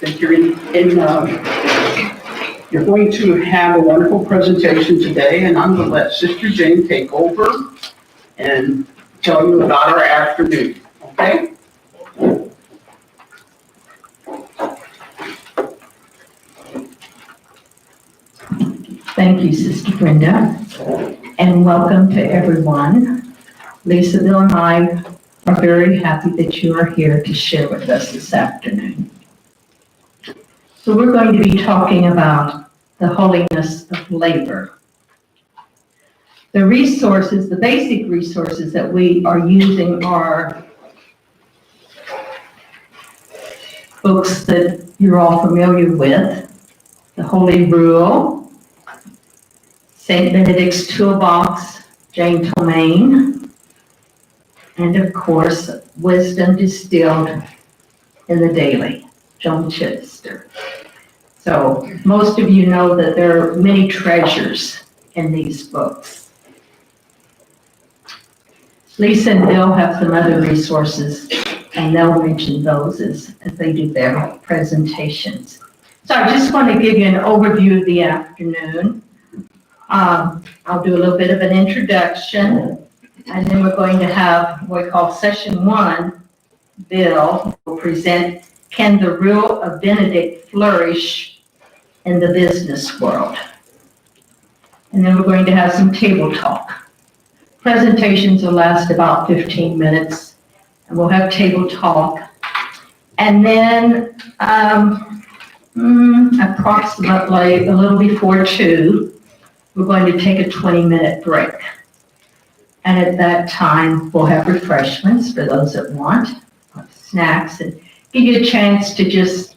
that you're going to have a wonderful presentation today, and I'm going to let Sister Jane take over and tell you about our afternoon, okay? Thank you, Sister Brenda, and welcome to everyone. Lisa, Bill, and I are very happy that you are here to share with us this afternoon. So we're going to be talking about the holiness of labor. The resources, the basic resources that we are using are books that you're all familiar with, the Holy Rule, St. Benedict's Toolbox, Jane Tomaine, and of course, Wisdom Distilled in the Daily, Joan Chittister. So most of you know that there are many treasures in these books. Lisa and Bill have some other resources, and they'll mention those as they do their presentations. So I just want to give you an overview of the afternoon. I'll do a little bit of an introduction, and then we're going to have what we call session 1. Bill will present, Can the Rule of Benedict Flourish in the Business World? And then we're going to have some table talk. Presentations will last about 15 minutes, and we'll have table talk. And then approximately a little before 2, we're going to take a 20-minute break. And at that time, we'll have refreshments for those that want, snacks, and give you a chance to just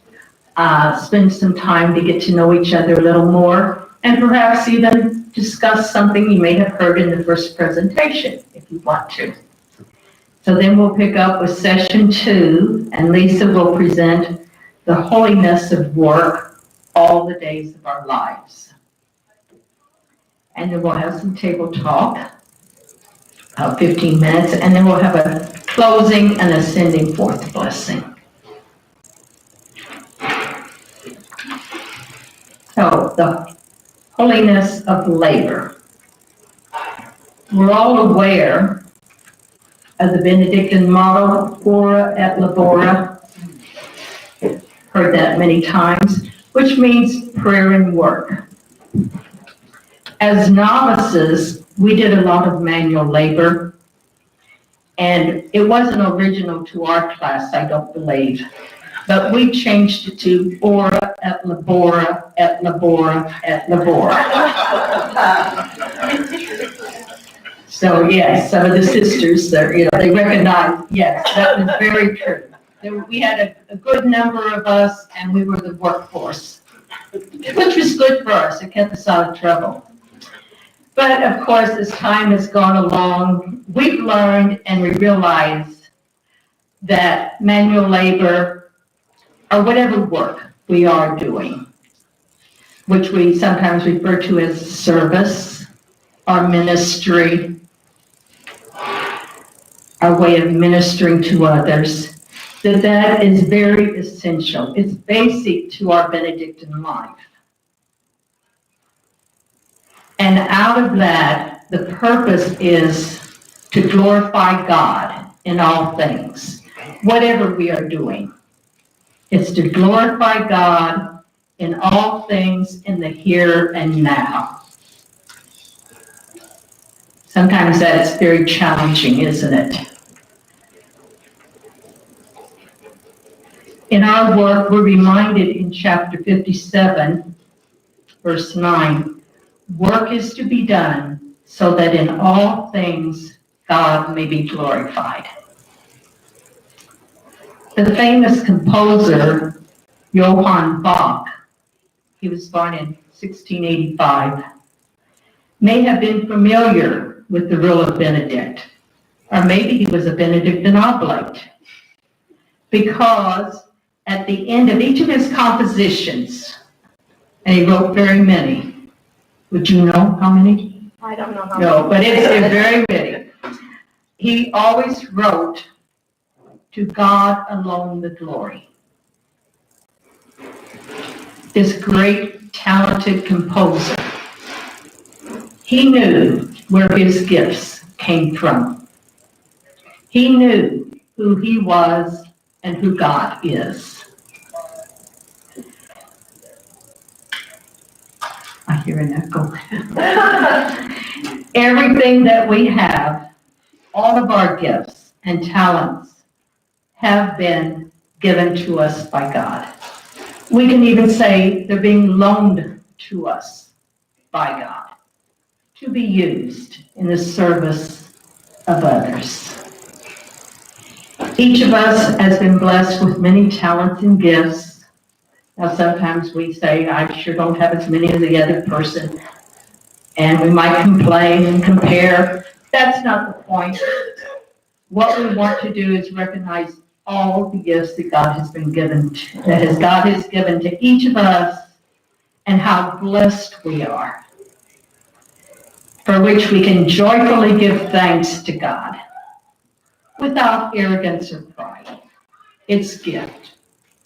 spend some time to get to know each other a little more, and perhaps even discuss something you may have heard in the first presentation, if you want to. So then we'll pick up with session 2, and Lisa will present the holiness of work, all the days of our lives. And then we'll have some table talk, 15 minutes, and then we'll have a closing and ascending forth blessing. So the holiness of labor. We're all aware of the Benedictine motto, ora et labora. Heard that many times, which means prayer and work. As novices, we did a lot of manual labor, and it wasn't original to our class, I don't believe, but we changed it to ora et labora et labora et labora. So yes, some of the sisters there, they recognize, yes, that was very true. We had a good number of us, and we were the workforce, which was good for us. It kept us out of trouble. But of course, as time has gone along, we've learned and we realize that manual labor, or whatever work we are doing, which we sometimes refer to as service, our ministry, our way of ministering to others, that is very essential. It's basic to our Benedictine life. And out of that, the purpose is to glorify God in all things, whatever we are doing. It's to glorify God in all things in the here and now. Sometimes that's very challenging, isn't it? In our work, we're reminded in chapter 57, verse 9, work is to be done so that in all things God may be glorified. The famous composer Johann Bach, he was born in 1685, may have been familiar with the Rule of Benedict, or maybe he was a Benedictine Oblate, because at the end of each of his compositions, and he wrote very many. Would you know how many? I don't know how No, many. but it's very many. He always wrote, to God alone the glory. this great, talented composer, he knew where his gifts came from. He knew who he was and who God is. I hear an echo. Everything that we have, all of our gifts and talents have been given to us by God. We can even say they're being loaned to us by God to be used in the service of others. Each of us has been blessed with many talents and gifts. Now, sometimes we say, I sure don't have as many as the other person, and we might complain and compare. That's not the point. What we want to do is recognize all the gifts that God has been given to, God has given to each of us, and how blessed we are, for which we can joyfully give thanks to God without arrogance or pride. It's gift.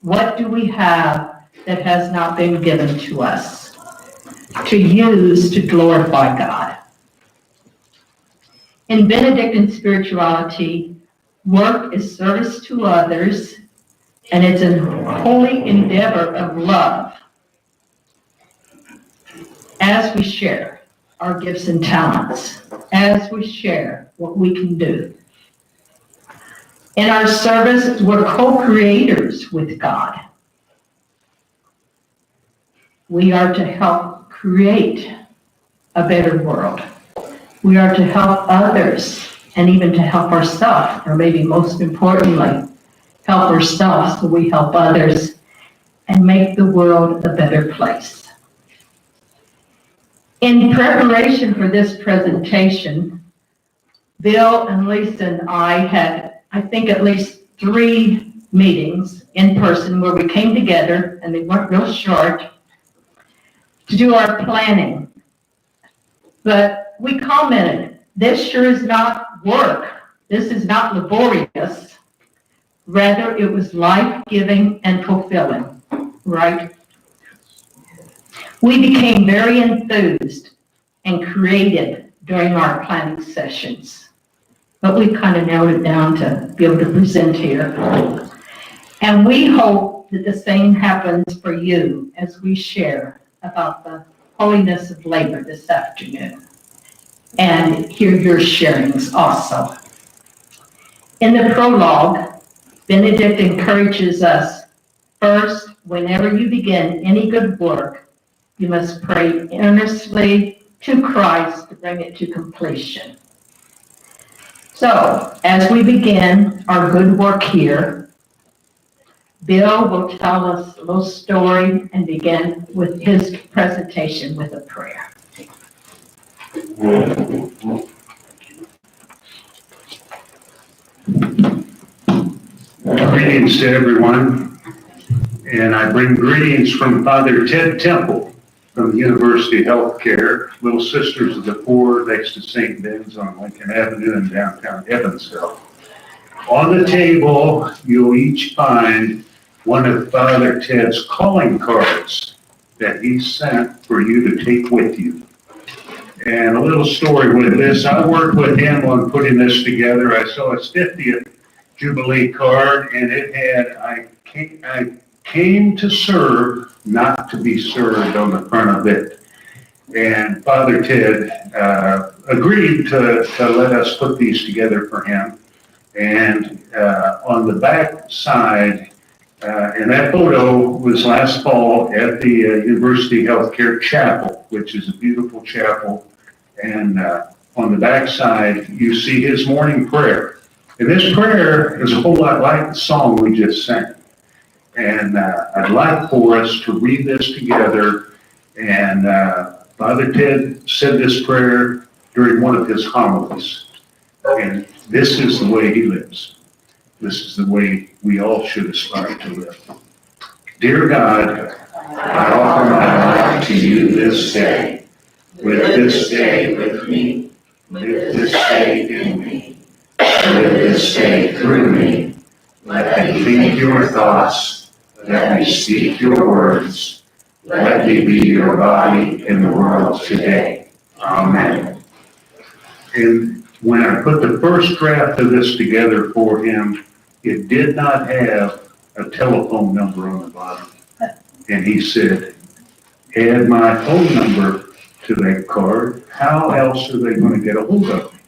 What do we have that has not been given to us to use to glorify God? In Benedictine spirituality, work is service to others, and it's a holy endeavor of love as we share our gifts and talents, as we share what we can do. In our service, we're co-creators with God. We are to help create a better world. We are to help others, and even to help ourselves, or maybe most importantly, help ourselves so we help others and make the world a better place. In preparation for this presentation, Bill and Lisa and I had, I think, at least 3 meetings in person where we came together, and they weren't real short, to do our planning. But we commented, this sure is not work. This is not laborious. Rather, it was life-giving and fulfilling, right? We became very enthused and creative during our planning sessions, but we kind of narrowed it down to be able to present here. And we hope that the same happens for you as we share about the holiness of labor this afternoon, and hear your sharings also. In the prologue, Benedict encourages us, first, whenever you begin any good work, you must pray earnestly to Christ to bring it to completion. So, as we begin our good work here, Bill will tell us a little story and begin with his presentation with a prayer. Greetings to everyone, and I bring greetings from Father Ted Temple from the University of Healthcare, Little Sisters of the Poor, next to St. Ben's on Lincoln Avenue in downtown Evansville. On the table, you'll each find one of Father Ted's calling cards that he sent for you to take with you. And a little story with this, I worked with him on putting this together. I saw his 50th Jubilee card, and it had, I came to serve, not to be served on the front of it. And Father Ted agreed to let us put these together for him. And on the back side, and that photo was last fall at the University Healthcare Chapel, which is a beautiful chapel. And on the back side, you see his morning prayer. And this prayer is a whole lot like the song we just sang. And I'd like for us to read this together. And Father Ted said this prayer during one of his homilies. And this is the way he lives. This is the way we all should aspire to live. Dear God, I offer my life to you this day. Live this day with me. Live this day in me. Live this day through me. Let me think your thoughts. Let me speak your words. let me be your body in the world today. Amen. And when I put the first draft of this together for him, it did not have a telephone number on the bottom. And he said, add my phone number to that card. How else are they going to get a hold of me?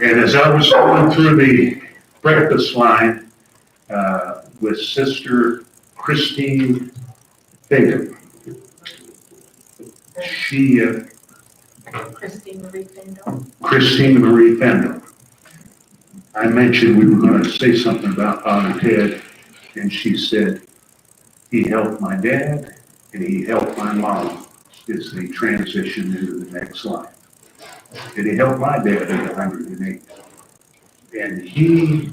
And as I was going through the breakfast line with Sister Christine Fagan, Christine Marie Fendel. Christine Marie Fendel. I mentioned we were going to say something about Father Ted, and she said, he helped my dad and he helped my mom as they transitioned into the next life. And he helped my dad at 108. And he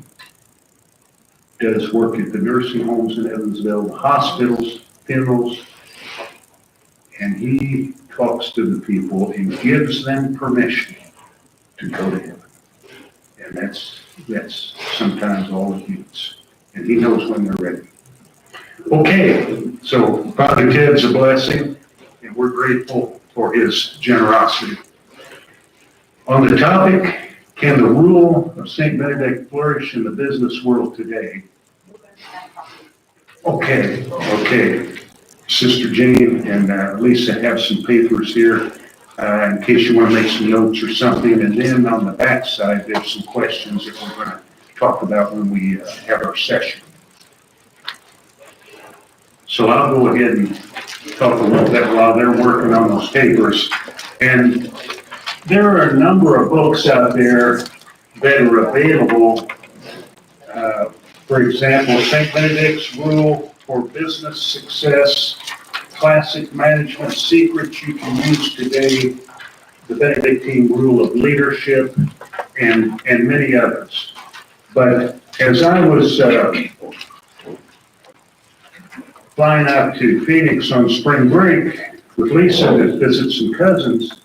does work at the nursing homes in Evansville, the hospitals, funerals, and he talks to the people and gives them permission to go to heaven. And that's sometimes all it needs. And he knows when they're ready. Okay, so Father Ted's a blessing, and we're grateful for his generosity. On the topic, can the rule of St. Benedict flourish in the business world today? Okay. Sister Jane and Lisa have some papers here in case you want to make some notes or something. And then on the back side, there's some questions that we're going to talk about when we have our session. So I'll go ahead and talk a little bit while they're working on those papers. And there are a number of books out there that are available. For example, St. Benedict's Rule for Business Success, Classic Management Secrets You Can Use Today, the Benedictine Rule of Leadership, and many others. But as I was flying out to Phoenix on spring break with Lisa to visit some cousins,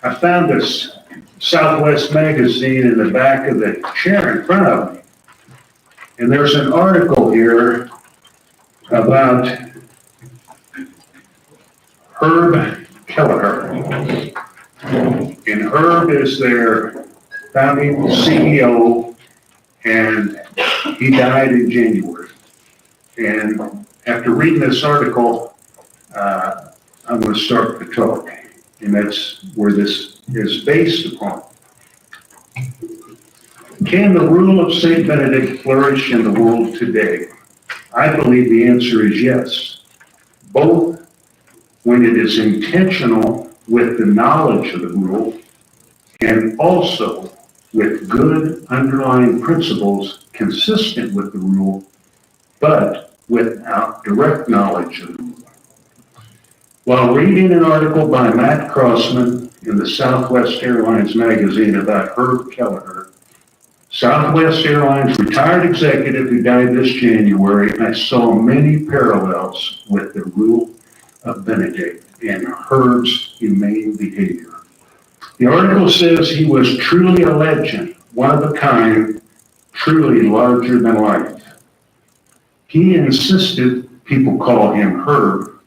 I found this Southwest magazine in the back of the chair in front of me. And there's an article here about Herb Kelleher. And Herb is their founding CEO, and he died in January. And after reading this article, I'm going to start the talk. And that's where this is based upon. Can the rule of St. Benedict flourish in the world today? I believe the answer is yes, both when it is intentional with the knowledge of the rule and also with good underlying principles consistent with the rule, but without direct knowledge of the rule. While reading an article by Matt Crossman in the Southwest Airlines magazine about Herb Kelleher, Southwest Airlines retired executive who died this January, I saw many parallels with the rule of Benedict and Herb's humane behavior. The article says he was truly a legend, one of a kind, truly larger than life. He insisted people call him Herb.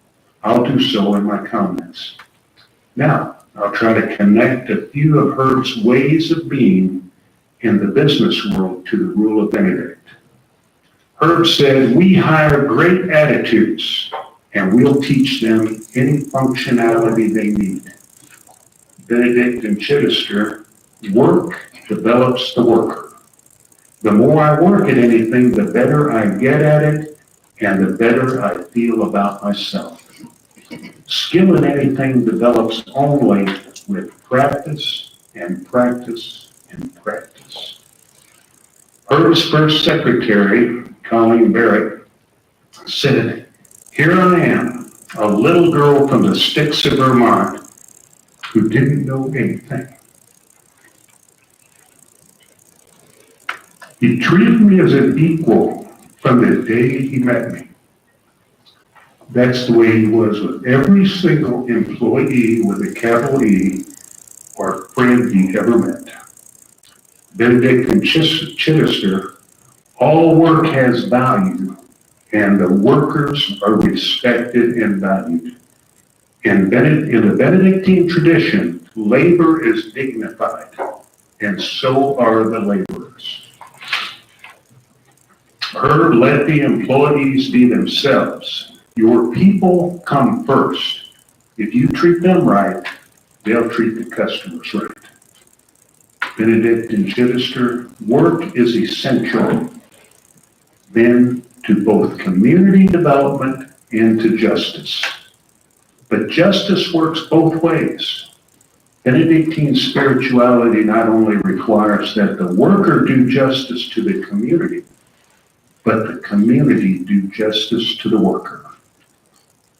I'll do so in my comments. Now, I'll try to connect a few of Herb's ways of being in the business world to the rule of Benedict. Herb said, we hire great attitudes and we'll teach them any functionality they need. Benedict and Chittister, work develops the worker. The more I work at anything, the better I get at it and the better I feel about myself. Skill in anything develops only with practice and practice and practice. Herb's first secretary, Colleen Barrett, said, here I am, a little girl from the sticks of Vermont who didn't know anything. He treated me as an equal from the day he met me. That's the way he was with every single employee with a capital E or friend he ever met. Benedict and Chittister, all work has value and the workers are respected and valued. In the Benedictine tradition, labor is dignified, and so are the laborers. Let the employees be themselves. Your people come first. If you treat them right, they'll treat the customers right. Benedict and Chittister, work is essential then to both community development and to justice. But justice works both ways. Benedictine spirituality not only requires that the worker do justice to the community, but the community do justice to the worker.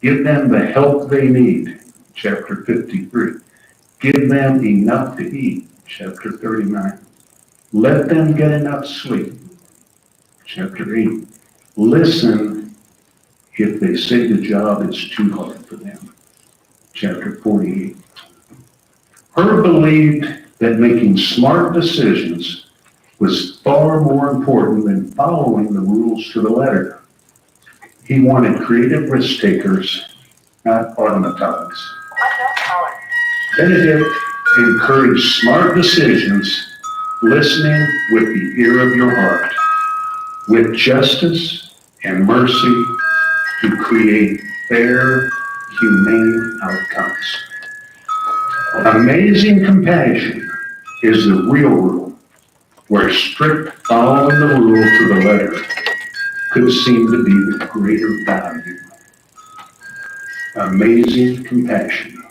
Give them the help they need, chapter 53. Give them enough to eat, chapter 39. Let them get enough sleep, chapter 8. Listen if they say the job is too hard for them, chapter 48. Herb believed that making smart decisions was far more important than following the rules to the letter. He wanted creative risk takers, not automatons. Benedict encouraged smart decisions, listening with the ear of your heart, with justice and mercy to create fair, humane outcomes. Amazing compassion is the real rule, where strict following the rule to the letter could seem to be the greater value. Amazing compassion.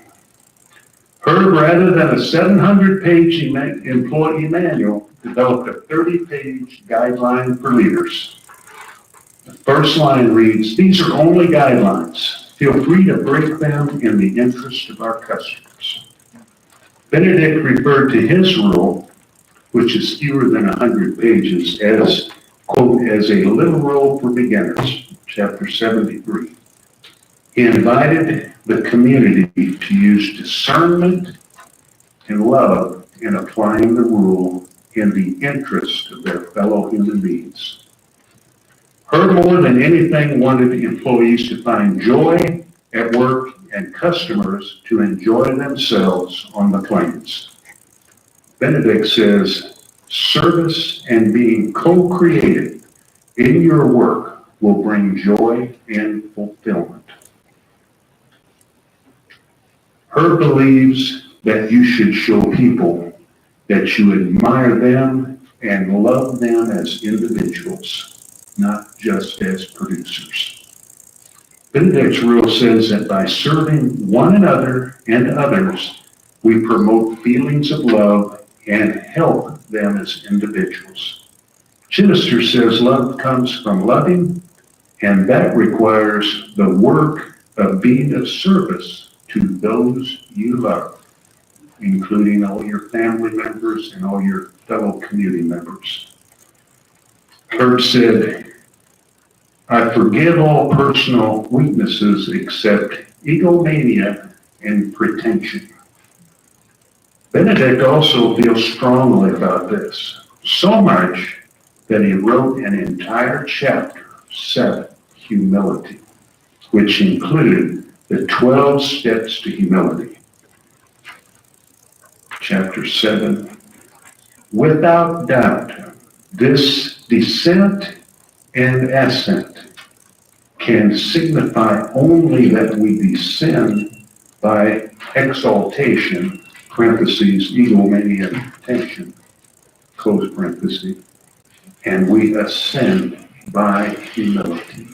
Herb, rather than a 700-page employee manual, developed a 30-page guideline for leaders. The first line reads, "These are only guidelines. Feel free to break them in the interest of our customers." Benedict referred to his rule, which is fewer than 100 pages, as, quote, as a little rule for beginners, chapter 73. He invited the community to use discernment and love in applying the rule in the interest of their fellow human beings. Herb, more than anything, wanted employees to find joy at work and customers to enjoy themselves on the plains. Benedict says, service and being co-created in your work will bring joy and fulfillment. Herb believes that you should show people that you admire them and love them as individuals, not just as producers. Benedict's rule says that by serving one another and others, we promote feelings of love and help them as individuals. Chittister says love comes from loving, and that requires the work of being of service to those you love, including all your family members and all your fellow community members. Herb said, I forgive all personal weaknesses except egomania and pretension. Benedict also feels strongly about this, so much that he wrote an entire chapter, 7, Humility, which included the 12 steps to humility. Chapter 7, without doubt, this descent and ascent can signify only that we descend by exaltation, parentheses, egomania, pretension, close parentheses, and we ascend by humility.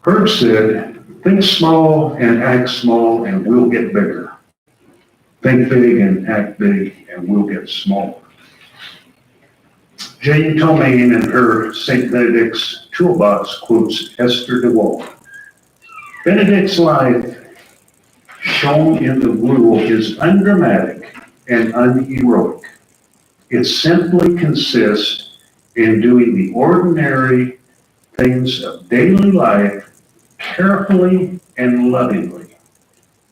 Herb said, think small and act small and we'll get bigger. Think big and act big and we'll get smaller. Jane Tomaine in her St. Benedict's Toolbox quotes Esther DeWalt. Benedict's life shown in the rule is undramatic and unheroic. It simply consists in doing the ordinary things of daily life carefully and lovingly,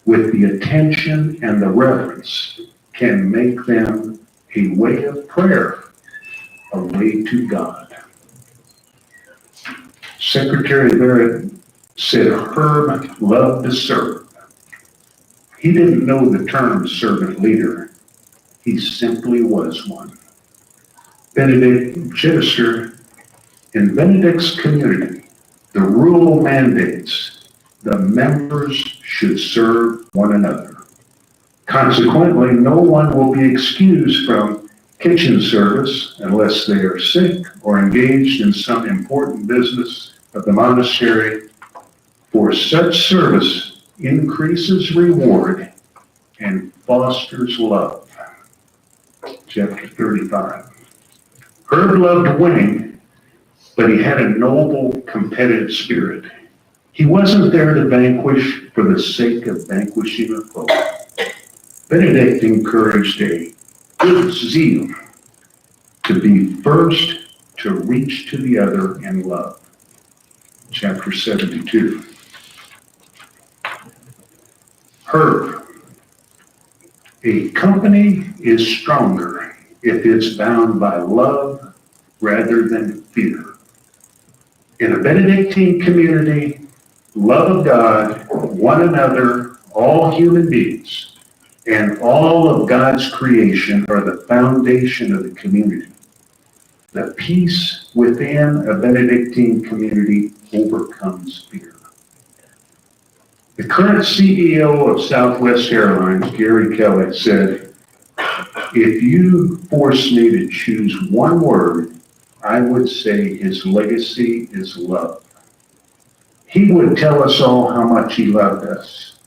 with the attention and the reverence can make them a way of prayer, a way to God. Secretary Barrett said Herb loved to serve. He didn't know the term servant leader. He simply was one. Benedict Chittister, in Benedict's community, the rule mandates the members should serve one another. Consequently, no one will be excused from kitchen service unless they are sick or engaged in some important business of the monastery, for such service increases reward and fosters love. Chapter 35. Herb loved winning, but he had a noble competitive spirit. He wasn't there to vanquish for the sake of vanquishing a foe. Benedict encouraged a good zeal to be first to reach to the other in love. Chapter 72. Herb. A company is stronger if it's bound by love rather than fear. In a Benedictine community, love of God, one another, all human beings, and all of God's creation are the foundation of the community. The peace within a Benedictine community overcomes fear. The current CEO of Southwest Airlines, Gary Kelly, said, "If you force me to choose one word, I would say his legacy is love." He would tell us all how much he loved us.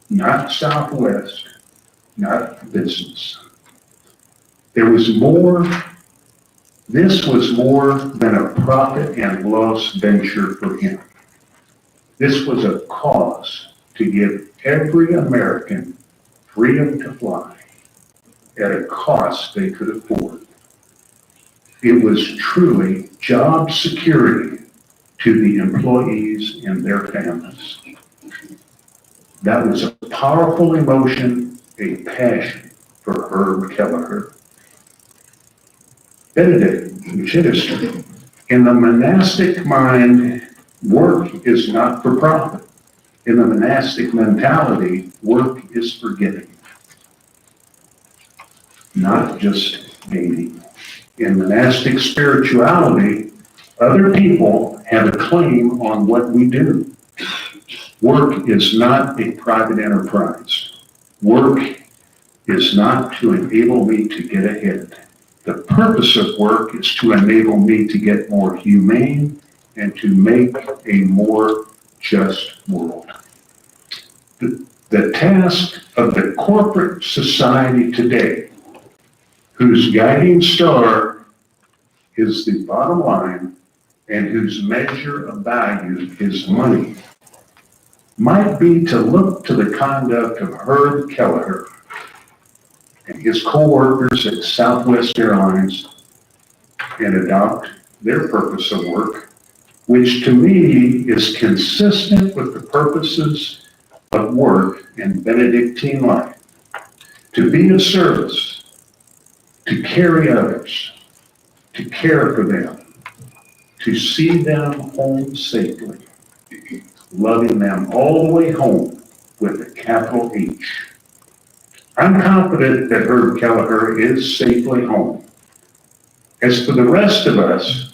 Not Southwest, not business. This was more than a profit and loss venture for him. This was a cause to give every American freedom to fly at a cost they could afford. It was truly job security to the employees and their families. That was a powerful emotion, a passion for Herb Kelleher. Benedict Chittister, in the monastic mind, work is not for profit. In the monastic mentality, work is for giving, not just gaining. In monastic spirituality, other people have a claim on what we do. Work is not a private enterprise. Work is not to enable me to get ahead. The purpose of work is to enable me to get more humane and to make a more just world. The task of the corporate society today, whose guiding star is the bottom line and whose measure of value is money, might be to look to the conduct of Herb Kelleher and his co-workers at Southwest Airlines and adopt their purpose of work, which to me is consistent with the purposes of work in Benedictine life: to be of service, to carry others, to care for them, to see them home safely, loving them all the way home with a capital H. I'm confident that Herb Kelleher is safely home. As for the rest of us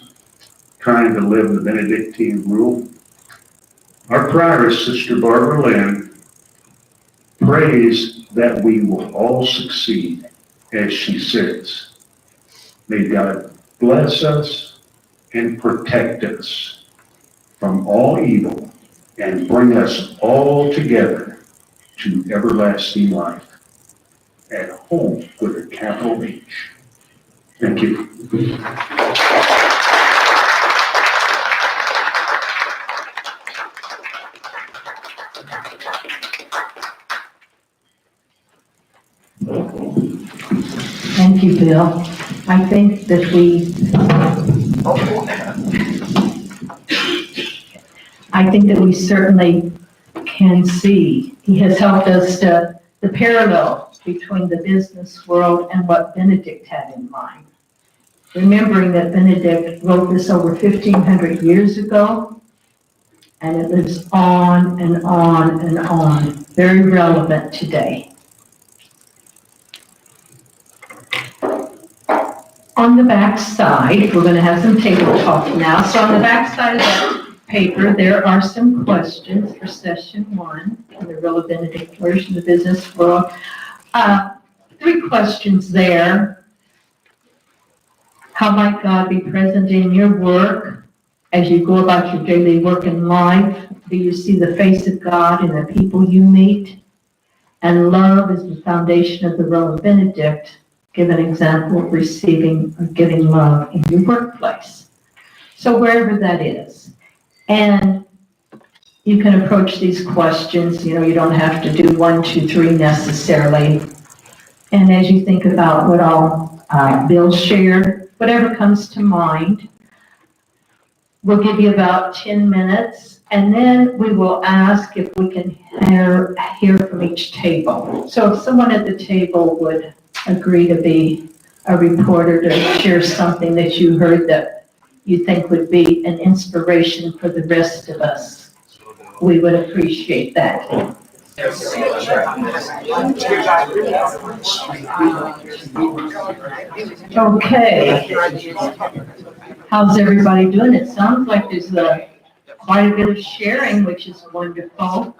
trying to live the Benedictine rule, our prioress, Sister Barbara Lynn, prays that we will all succeed, as she says. May God bless us and protect us from all evil and bring us all together to everlasting life, at home with a capital H. Thank you. Thank you, Bill. I think that we certainly can see he has helped us to the parallel between the business world and what Benedict had in mind. remembering that Benedict wrote this over 1,500 years ago, and it lives on and on and on, very relevant today. On the back side, we're going to have some table talk now. So on the back side of that paper, there are some questions for session 1 in the Real Benedict version of the business world. 3 questions there. How might God be present in your work as you go about your daily work and life? Do you see the face of God in the people you meet? And love is the foundation of the Real Benedict. Give an example of receiving or giving love in your workplace. So wherever that is. And you can approach these questions, you don't have to do 1, 2, 3 necessarily. And as you think about what all Bill shared, whatever comes to mind, we'll give you about 10 minutes, and then we will ask if we can hear from each table. So if someone at the table would agree to be a reporter to share something that you heard that you think would be an inspiration for the rest of us, we would appreciate that. Okay. How's everybody doing? It sounds like there's quite a bit of sharing, which is wonderful.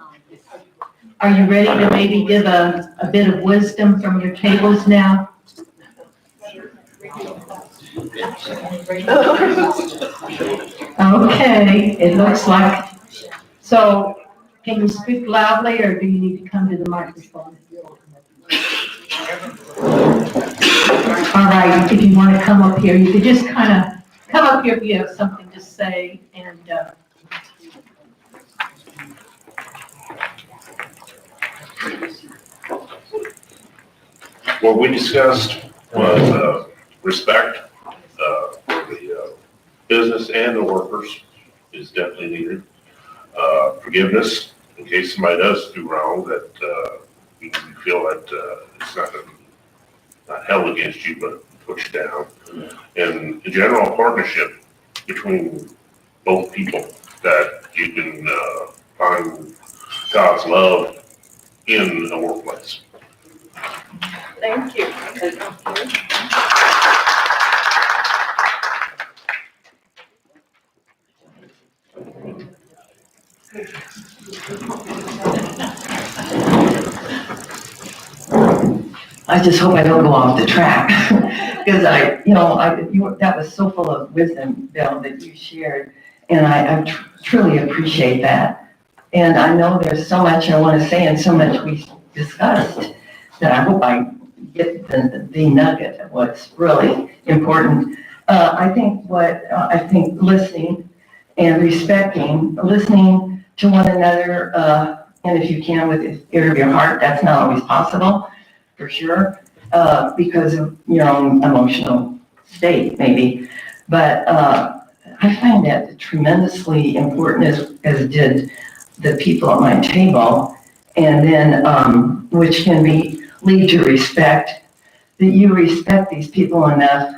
Are you ready to maybe give a bit of wisdom from your tables now? Okay, it looks like. So, can you speak loudly, or do you need to come to the microphone? All right, if you want to come up here, you could just kind of come up here if you have something to say, and What we discussed was respect for the business and the workers is definitely needed. Forgiveness, in case somebody does do wrong, that you feel that it's not held against you, but pushed down. And the general partnership between both people, that you can find God's love in a workplace. Thank you. I just hope I don't go off the track, because that was so full of wisdom, Bill, that you shared, and I truly appreciate that. And I know there's so much I want to say and so much we discussed that I hope I get the nugget of what's really important. I think listening and respecting, listening to one another, and if you can with the ear of your heart, that's not always possible, for sure, because of your own emotional state, maybe. But I find that tremendously important, as did the people at my table, and then which can lead to respect, that you respect these people enough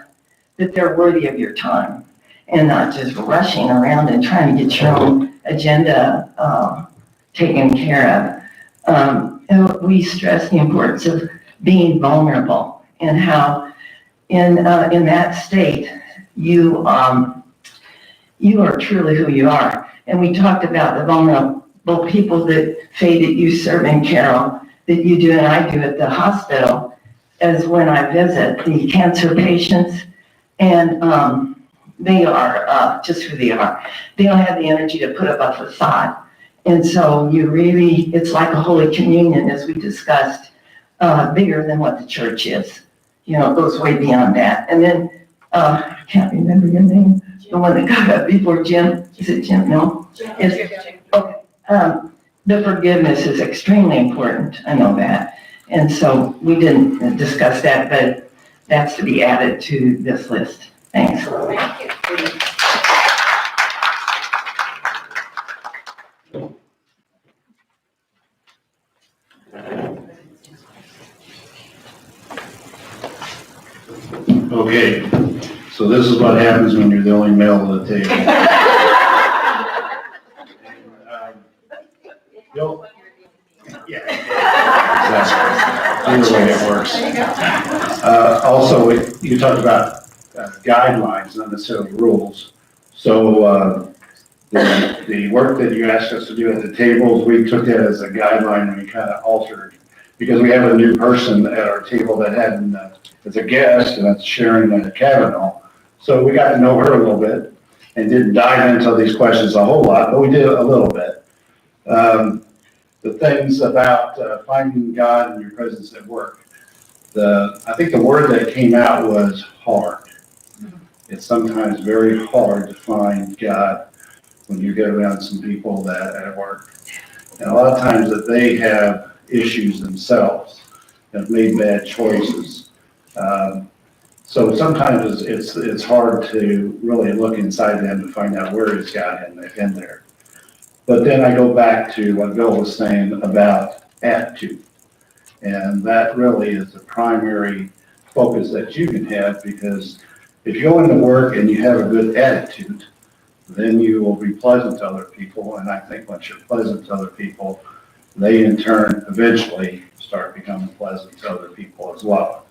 that they're worthy of your time, and not just rushing around and trying to get your own agenda taken care of. And we stress the importance of being vulnerable, and how in that state you are truly who you are. And we talked about the vulnerable people that Faye, that you serve in, Carol, that you do and I do at the hospital, as when I visit the cancer patients, and they are just who they are. They don't have the energy to put up a facade. And so it's like a Holy Communion, as we discussed, bigger than what the church is. It goes way beyond that. And then, I can't remember your name, the one that got up before Jim. Is it Jim? No? Okay. The forgiveness is extremely important. I know that. And so we didn't discuss that, but that's to be added to this list. Thanks. Thank you. Okay, so this is what happens when you're the only male at the table. You'll- Yeah. Exactly. Either way it works. Also, you talked about guidelines, not necessarily rules. So the work that you asked us to do at the tables, we took that as a guideline and we kind of altered. Because we have a new person at our table that hadn't, as a guest, and that's Sharon Kavanaugh. So we got to know her a little bit and didn't dive into these questions a whole lot, but we did a little bit. The things about finding God in your presence at work. I think the word that came out was hard. It's sometimes very hard to find God when you get around some people that at work. And a lot of times that they have issues themselves, have made bad choices. So sometimes it's hard to really look inside them to find out where is God in there. But then I go back to what Bill was saying about attitude. And that really is the primary focus that you can have, because if you go into work and you have a good attitude, then you will be pleasant to other people. And I think once you're pleasant to other people, they in turn eventually start becoming pleasant to other people as well.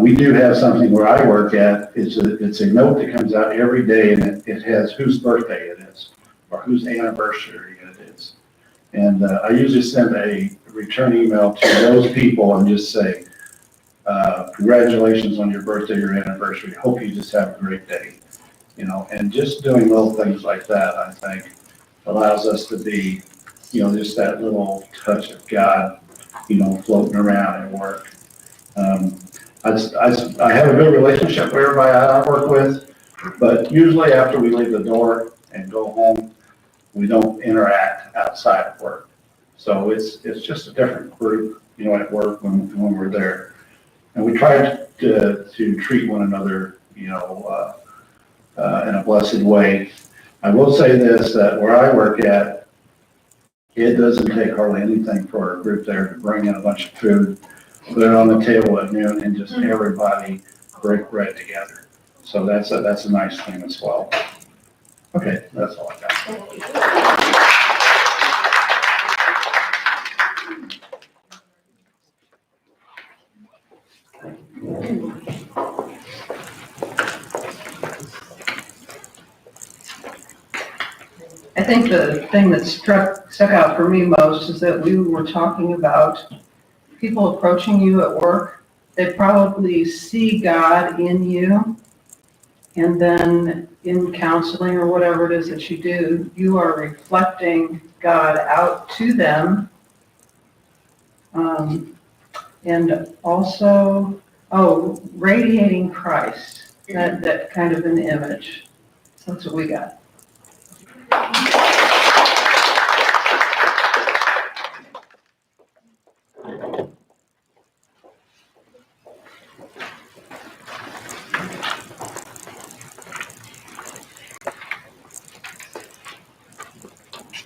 We do have something where I work at. It's a note that comes out every day, and it has whose birthday it is or whose anniversary it is. And I usually send a return email to those people and just say, congratulations on your birthday or anniversary. Hope you just have a great day. You know, and just doing little things like that, I think, allows us to be, you know, just that little touch of God, you know, floating around at work. I have a good relationship with everybody I work with, but usually after we leave the door and go home, we don't interact outside of work. So it's just a different group, you know, at work when we're there. And we try to treat one another, you know, in a blessed way. I will say this, that where I work at, it doesn't take hardly anything for our group there to bring in a bunch of food, put it on the table at noon, and just everybody break bread together. So that's a nice thing as well. Okay, that's all I got. I think the thing that stuck out for me most is that we were talking about people approaching you at work. They probably see God in you, and then in counseling or whatever it is that you do, you are reflecting God out to them. And also, radiating Christ, that kind of an image. So that's what we got.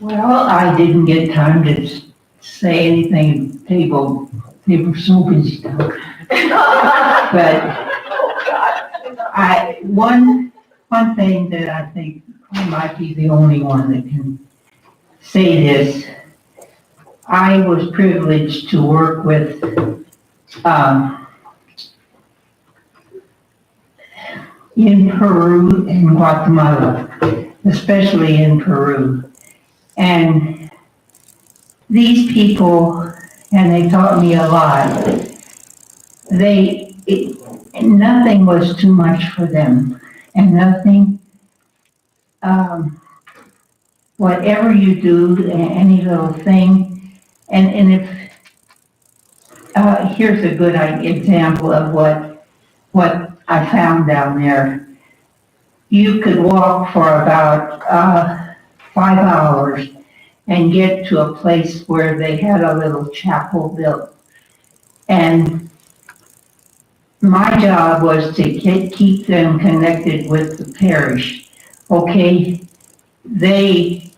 Well, I didn't get time to say anything table soup and stuff. But one thing that I think I might be the only one that can say this. I was privileged to work with in Peru and Guatemala, especially in Peru. And these people, and they taught me a lot, nothing was too much for them. And nothing, whatever you do, any little thing, and if, here's a good example of what I found down there. You could walk for about 5 hours and get to a place where they had a little chapel built. And my job was to keep them connected with the parish. Okay, they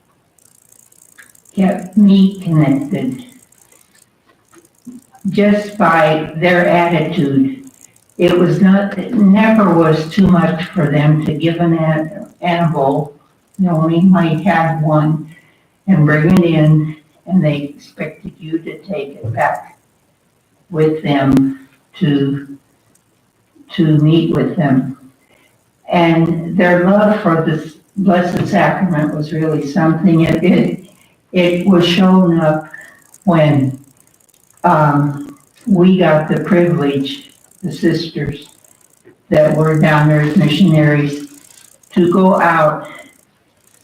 kept me connected just by their attitude. it was not, it never was too much for them to give an animal, we might have one and bring it in, and they expected you to take it back with them to meet with them. And their love for this Blessed Sacrament was really something. It was shown up when we got the privilege, the sisters that were down there as missionaries, to go out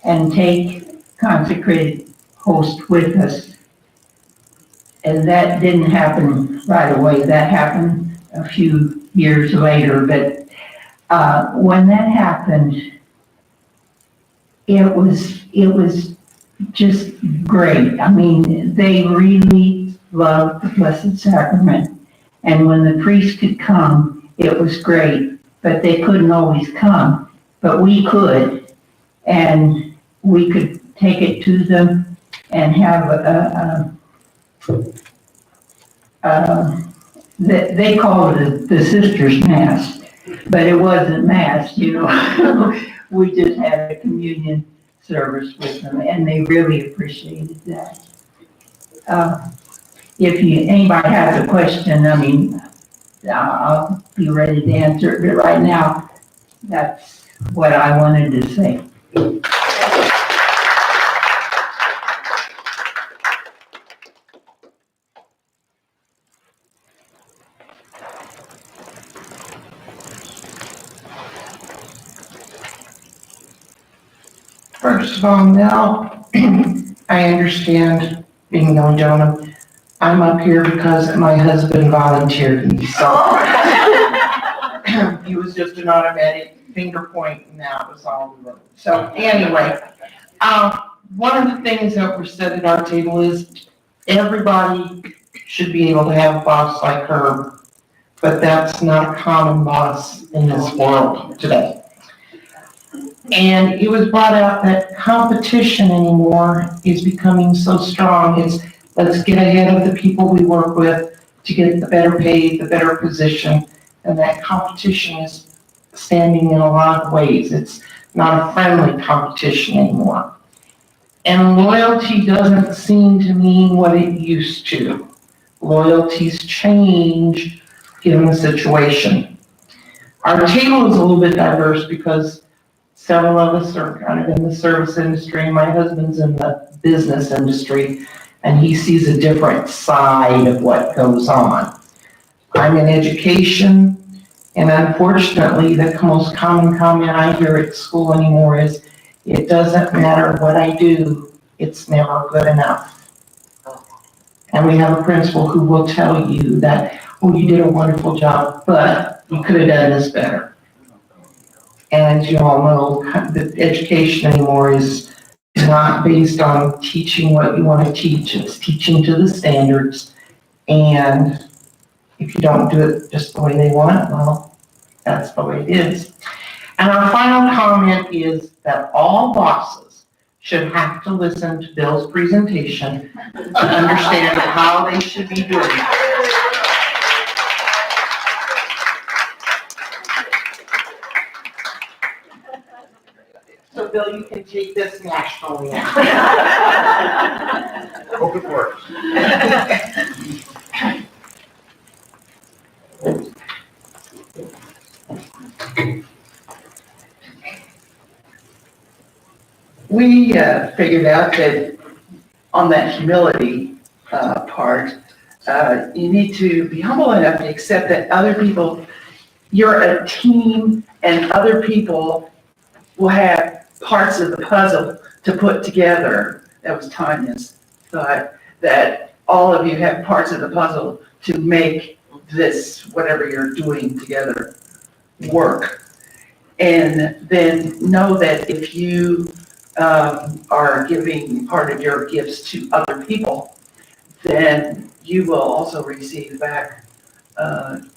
and take consecrated host with us. And that didn't happen right away. That happened a few years later. But when that happened, it was just great. I mean, they really loved the Blessed Sacrament. And when the priest could come, it was great. But they couldn't always come. But we could. And we could take it to them and have they call it the Sisters' Mass, but it wasn't Mass, We just had a communion service with them, and they really appreciated that. If anybody has a question, I mean, I'll be ready to answer it, but right now, that's what I wanted to say. First of all, now, I understand being a young gentleman. I'm up here because my husband volunteered me, so. He was just an automatic finger point, and that was all we wrote. So anyway, one of the things that were said at our table is everybody should be able to have a boss like her, but that's not a common boss in this world today. And it was brought out that competition anymore is becoming so strong. It's let's get ahead of the people we work with to get the better paid, the better position. And that competition is standing in a lot of ways. It's not a friendly competition anymore. And loyalty doesn't seem to mean what it used to. Loyalties change given the situation. Our table is a little bit diverse because several of us are kind of in the service industry. My husband's in the business industry, and he sees a different side of what goes on. I'm in education, and unfortunately, the most common comment I hear at school anymore is, it doesn't matter what I do, it's never good enough. And we have a principal who will tell you that, oh, you did a wonderful job, but you could have done this better. And as you all know, the education anymore is not based on teaching what you want to teach. It's teaching to the standards. And if you don't do it just the way they want, well, that's the way it is. And our final comment is that all bosses should have to listen to Bill's presentation to understand how they should be doing it. So Bill, you can take this nationally now. Hope it works. We figured out that on that humility part, you need to be humble enough to accept that other people, you're a team, and other people will have parts of the puzzle to put together. That was Tanya's thought, that all of you have parts of the puzzle to make this, whatever you're doing together, work. And then know that if you are giving part of your gifts to other people, then you will also receive back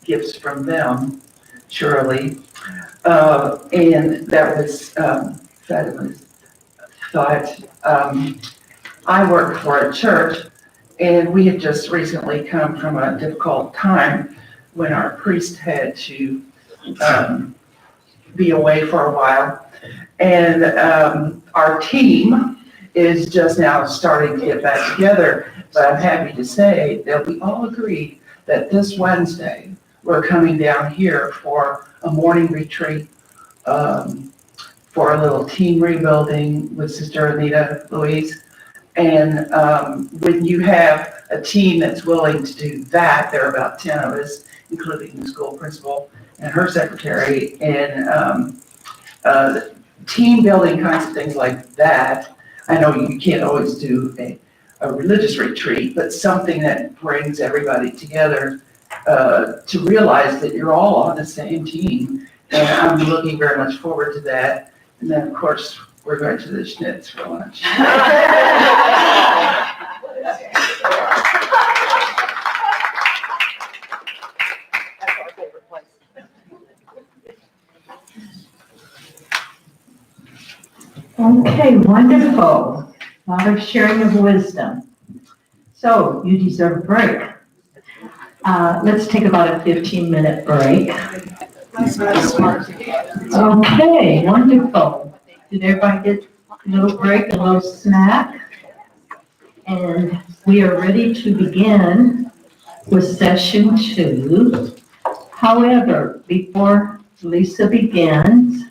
gifts from them, surely. And that was fabulous thought. I work for a church, and we had just recently come from a difficult time when our priest had to be away for a while. And our team is just now starting to get back together. But I'm happy to say that we all agreed that this Wednesday, we're coming down here for a morning retreat for a little team rebuilding with Sister Anita Louise. And when you have a team that's willing to do that, there are about 10 of us, including the school principal and her secretary, and team building kinds of things like that. I know you can't always do a religious retreat, but something that brings everybody together to realize that you're all on the same team. And I'm looking very much forward to that. And then, of course, we're going to the Schnitz for lunch. Okay, wonderful. A lot of sharing of wisdom. So you deserve a break. Let's take about a 15-minute break. Okay, wonderful. Did everybody get a little break, a little snack? And we are ready to begin with session 2. However, before Lisa begins,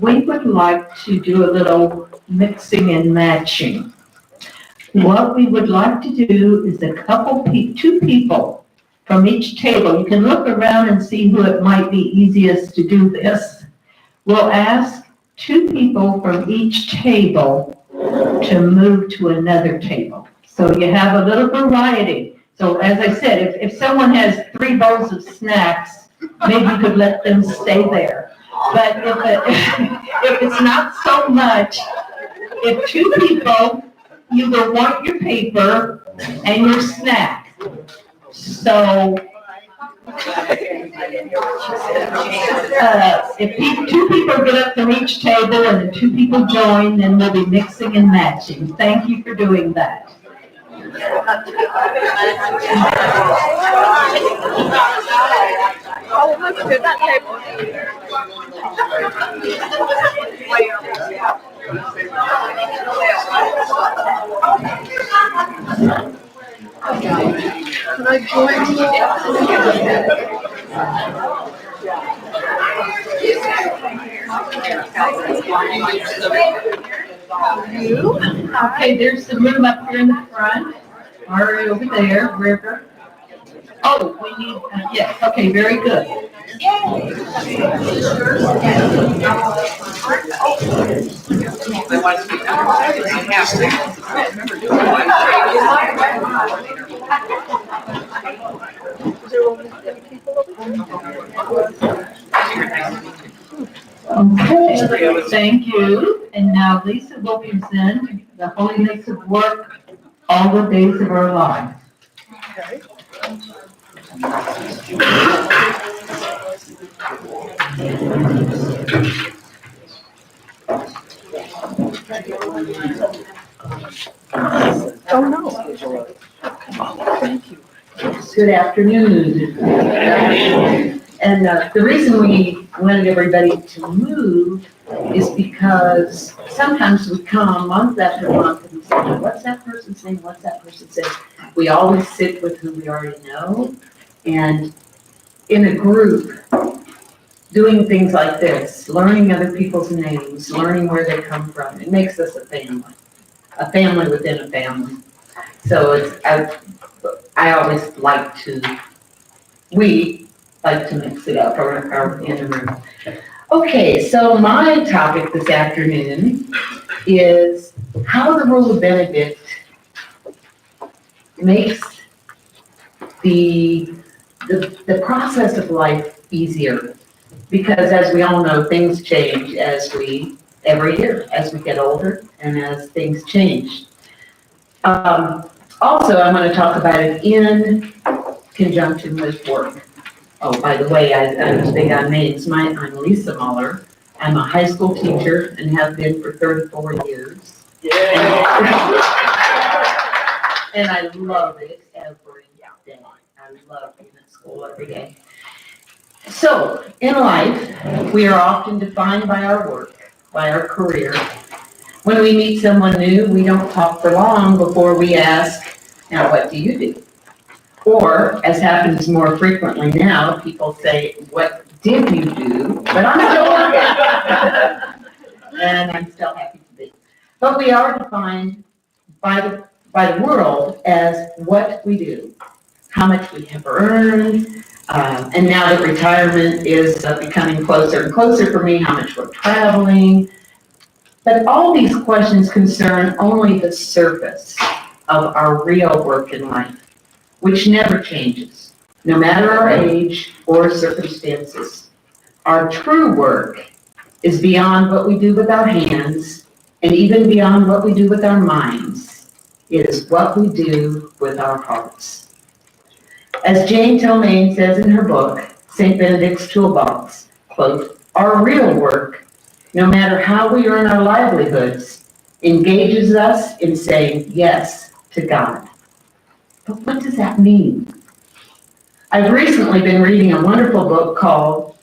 we would like to do a little mixing and matching. What we would like to do is two people from each table. You can look around and see who it might be easiest to do this. We'll ask 2 people from each table to move to another table. So you have a little variety. So as I said, if someone has 3 bowls of snacks, maybe you could let them stay there. But if it's not so much, if 2 people, you will want your paper and your snack. So if 2 people get up from each table and the 2 people join, then we'll be mixing and matching. Thank you for doing that. Oh, look at that table. Can I join you? Okay, there's some room up here in the front, or over there, wherever. Oh, we need, yes, okay, very good. Okay, thank you. And now Lisa will present the Holiness of Work, all the days of our lives. Oh, no. Thank you. Good afternoon. And the reason we wanted everybody to move is because sometimes we come month after month and we say, what's that person's name? What's that person's name? We always sit with who we already know. And in a group, doing things like this, learning other people's names, learning where they come from, it makes us a family within a family. So I always like to, we like to mix it up or in the room. Okay, so my topic this afternoon is how the rule of Benedict makes the process of life easier. Because as we all know, things change every year, as we get older and as things change. Also, I'm going to talk about it in conjunction with work. Oh, by the way, I was big on names. I'm Lisa Muller. I'm a high school teacher and have been for 34 years. And I love it every day. I love being at school. school every day. So, in life, we are often defined by our work, by our career. When we meet someone new, we don't talk for long before we ask, now what do you do? Or, as happens more frequently now, people say, what did you do? But I'm still working. And I'm still happy to be. But we are defined by the world as what we do, how much we have earned, and now that retirement is becoming closer and closer for me, how much we're traveling. But all these questions concern only the surface of our real work in life, which never changes, no matter our age or circumstances. Our true work is beyond what we do with our hands and even beyond what we do with our minds. It is what we do with our hearts. As Jane Tilmaine says in her book, St. Benedict's Toolbox, quote, our real work, no matter how we earn our livelihoods, engages us in saying yes to God. But what does that mean? I've recently been reading a wonderful book called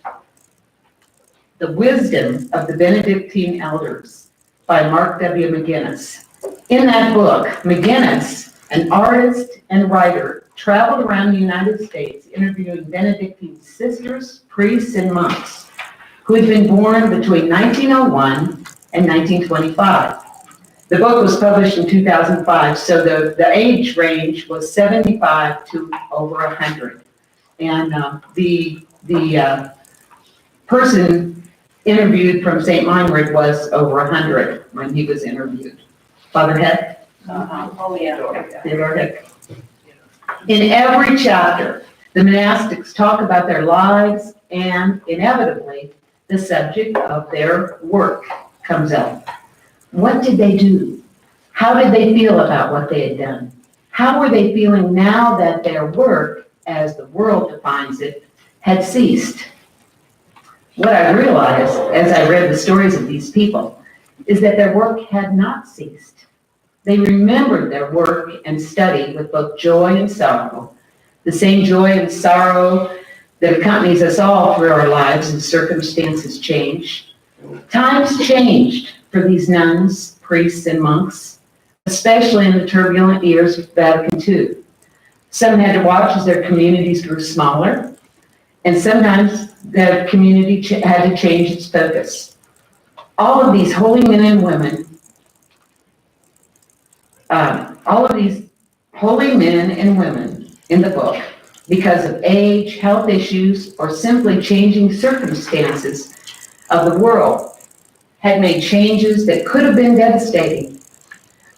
The Wisdom of the Benedictine Elders by Mark W. McGinnis. In that book, McGinnis, an artist and writer, traveled around the United States interviewing Benedictine sisters, priests, and monks who had been born between 1901 and 1925. The book was published in 2005, so the age range was 75 to over 100. And the person interviewed from St. Meinrad was over 100 when he was interviewed. Father Head? Oh, yeah. Theodore Hick. In every chapter, the monastics talk about their lives, and inevitably, the subject of their work comes up. What did they do? How did they feel about what they had done? How were they feeling now that their work, as the world defines it, had ceased? What I realized as I read the stories of these people is that their work had not ceased. They remembered their work and study with both joy and sorrow, the same joy and sorrow that accompanies us all through our lives as circumstances change. Times changed for these nuns, priests, and monks, especially in the turbulent years of Vatican II. Some had to watch as their communities grew smaller, and sometimes the community had to change its focus. All of these holy men and women, in the book, because of age, health issues, or simply changing circumstances of the world, had made changes that could have been devastating.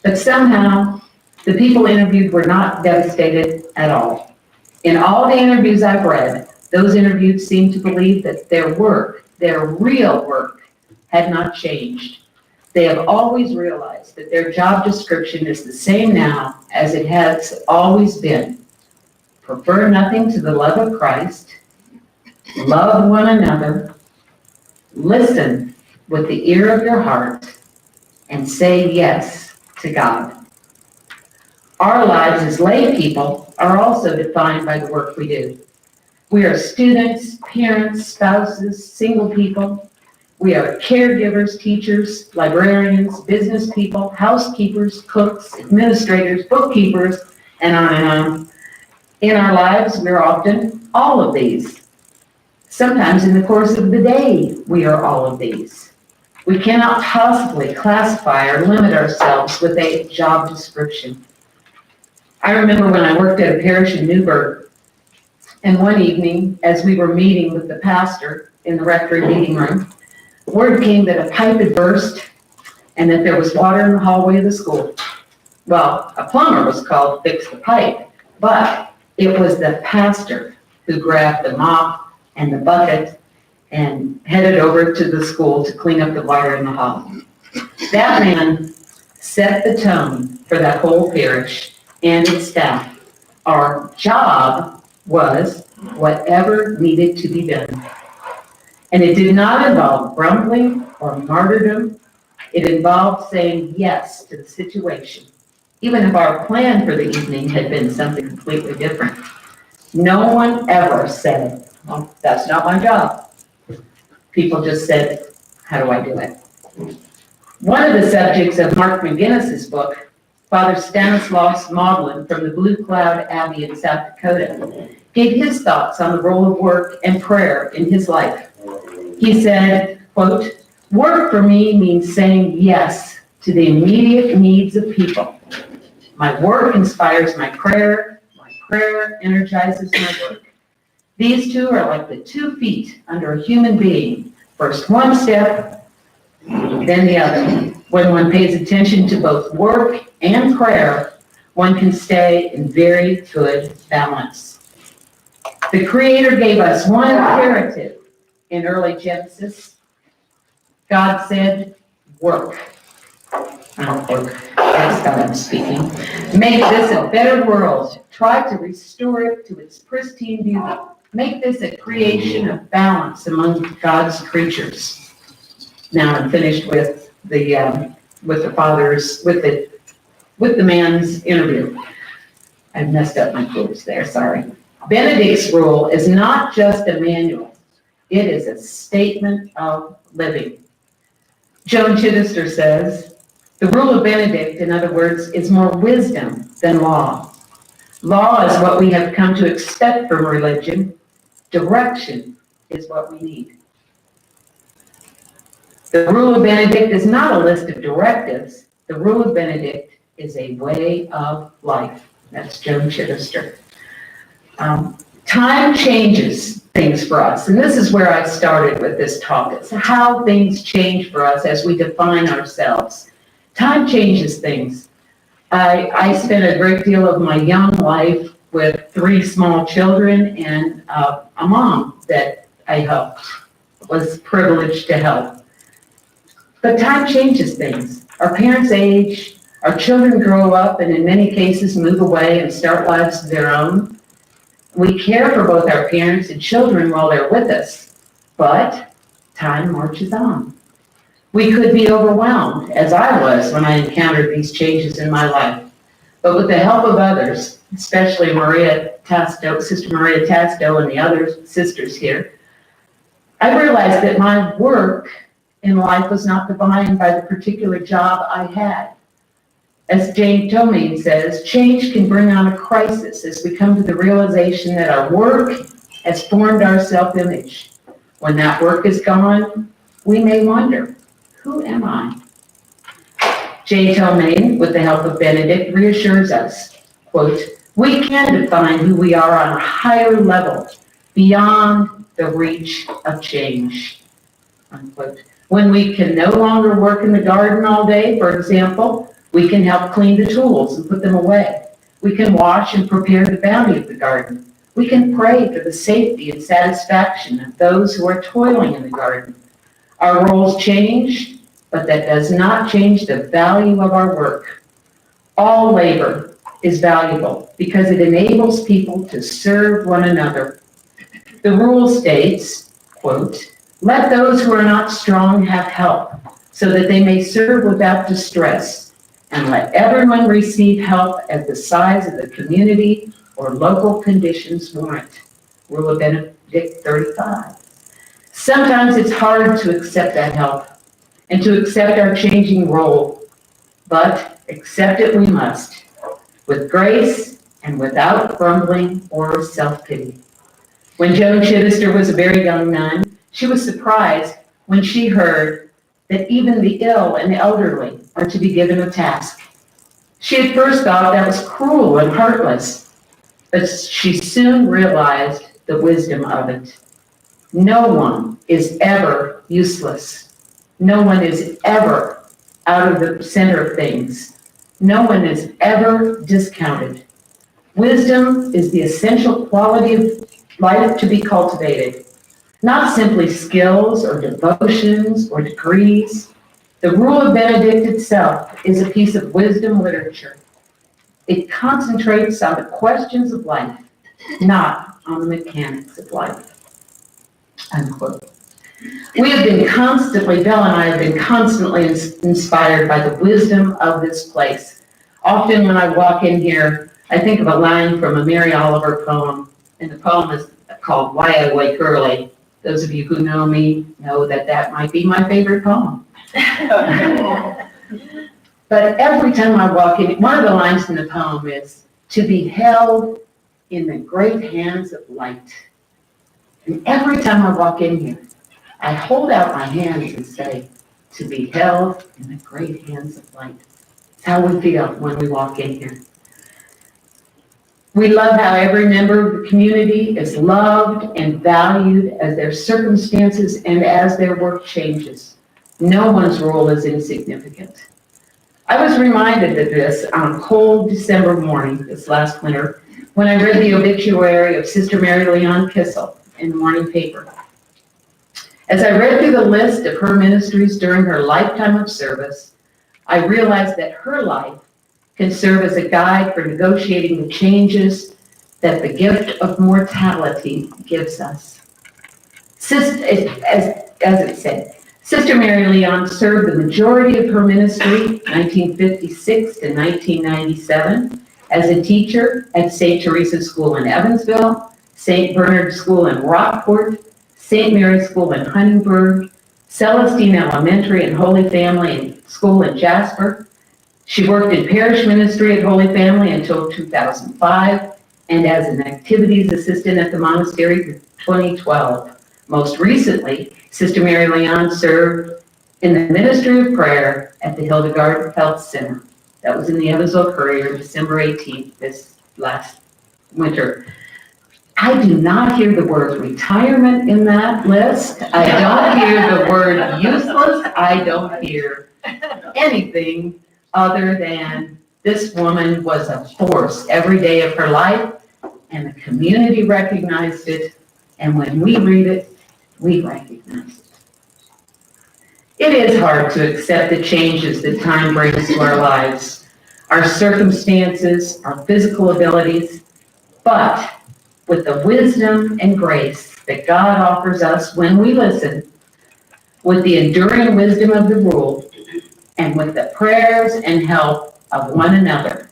But somehow, the people interviewed were not devastated at all. In all the interviews I've read, those interviewed seemed to believe that their work, their real work, had not changed. They have always realized that their job description is the same now as it has always been. Prefer nothing to the love of Christ, love one another, listen with the ear of your heart, and say yes to God. Our lives as lay people are also defined by the work we do. We are students, parents, spouses, single people. We are caregivers, teachers, librarians, business people, housekeepers, cooks, administrators, bookkeepers, and on and on. In our lives, we're often all of these. Sometimes in the course of the day, we are all of these. We cannot possibly classify or limit ourselves with a job description. I remember when I worked at a parish in Newburgh, and one evening, as we were meeting with the pastor in the rectory meeting room, word came that a pipe had burst and that there was water in the hallway of the school. Well, a plumber was called to fix the pipe, but it was the pastor who grabbed the mop and the bucket and headed over to the school to clean up the water in the hall. That man set the tone for that whole parish and its staff. Our job was whatever needed to be done. And it did not involve grumbling or martyrdom. It involved saying yes to the situation, even if our plan for the evening had been something completely different. No one ever said, well, that's not my job. People just said, how do I do it? One of the subjects of Mark McGinnis's book, Father Stanislaus Maudlin from the Blue Cloud Abbey in South Dakota, gave his thoughts on the role of work and prayer in his life. He said, quote, "Work for me means saying yes to the immediate needs of people. My work inspires my prayer energizes my work. These two are like the 2 feet under a human being. First one step, then the other. When one pays attention to both work and prayer, one can stay in very good balance." The Creator gave us one imperative in early Genesis. God said, work. Unquote. That's God I'm speaking. Make this a better world. Try to restore it to its pristine beauty. Make this a creation of balance among God's creatures. Now I'm finished with the man's interview. I messed up my quotes there, sorry. Benedict's rule is not just a manual. It is a statement of living. Joan Chittister says, the rule of Benedict, in other words, is more wisdom than law. Law is what we have come to expect from religion. Direction is what we need. The rule of Benedict is not a list of directives. The rule of Benedict is a way of life. That's Joan Chittister. Time changes things for us, and this is where I started with this talk. It's how things change for us as we define ourselves. Time changes things. I spent a great deal of my young life with 3 small children and a mom that I helped, was privileged to help. But time changes things. Our parents age, our children grow up, and in many cases move away and start lives of their own. We care for both our parents and children while they're with us, but time marches on. We could be overwhelmed, as I was when I encountered these changes in my life. But with the help of others, especially Sister Maria Tasto and the other sisters here, I realized that my work in life was not defined by the particular job I had. As Jane Tomine says, change can bring on a crisis as we come to the realization that our work has formed our self-image. When that work is gone, we may wonder, who am I? Jane Tomine, with the help of Benedict, reassures us, quote, we can define who we are on a higher level, beyond the reach of change, unquote. When we can no longer work in the garden all day, for example, we can help clean the tools and put them away. We can wash and prepare the bounty of the garden. We can pray for the safety and satisfaction of those who are toiling in the garden. Our roles change, but that does not change the value of our work. All labor is valuable because it enables people to serve one another. The rule states, quote, let those who are not strong have help so that they may serve without distress, and let everyone receive help as the size of the community or local conditions warrant. Rule of Benedict 35. Sometimes it's hard to accept that help and to accept our changing role, but accept it we must, with grace and without grumbling or self-pity. When Joan Chittister was a very young nun, she was surprised when she heard that even the ill and elderly are to be given a task. She at first thought that was cruel and heartless, but she soon realized the wisdom of it. No one is ever useless. No one is ever out of the center of things. No one is ever discounted. Wisdom is the essential quality of life to be cultivated, not simply skills or devotions or degrees. The rule of Benedict itself is a piece of wisdom literature. It concentrates on the questions of life, not on the mechanics of life. Unquote. We have been constantly, Bill and I have been constantly inspired by the wisdom of this place. Often when I walk in here, I think of a line from a Mary Oliver poem. and the poem is called Why I Wake Early. Those of you who know me know that that might be my favorite poem. But every time I walk in, one of the lines in the poem is, to be held in the great hands of light. And every time I walk in here, I hold out my hands and say, to be held in the great hands of light. It's how we feel when we walk in here. We love how every member of the community is loved and valued as their circumstances and as their work changes. No one's role is insignificant. I was reminded of this on a cold December morning this last winter when I read the obituary of Sister Mary Leon Kissel in the morning paper. As I read through the list of her ministries during her lifetime of service, I realized that her life can serve as a guide for negotiating the changes that the gift of mortality gives us. As it said, Sister Mary Leon served the majority of her ministry, 1956 to 1997, as a teacher at St. Teresa's School in Evansville, St. Bernard School in Rockport, St. Mary's School in Huntingburg, Celestine Elementary and Holy Family School in Jasper. She worked in parish ministry at Holy Family until 2005 and as an activities assistant at the monastery for 2012. Most recently, Sister Mary Leon served in the ministry of prayer at the Hildegard Health Center. That was in the Evansville Courier, December 18th, this last winter. I do not hear the word retirement in that list. I don't hear the word useless. I don't hear anything other than this woman was a force every day of her life, and the community recognized it, and when we read it, we recognize it. It is hard to accept the changes that time brings to our lives, our circumstances, our physical abilities, but with the wisdom and grace that God offers us when we listen, with the enduring wisdom of the rule, and with the prayers and help of one another,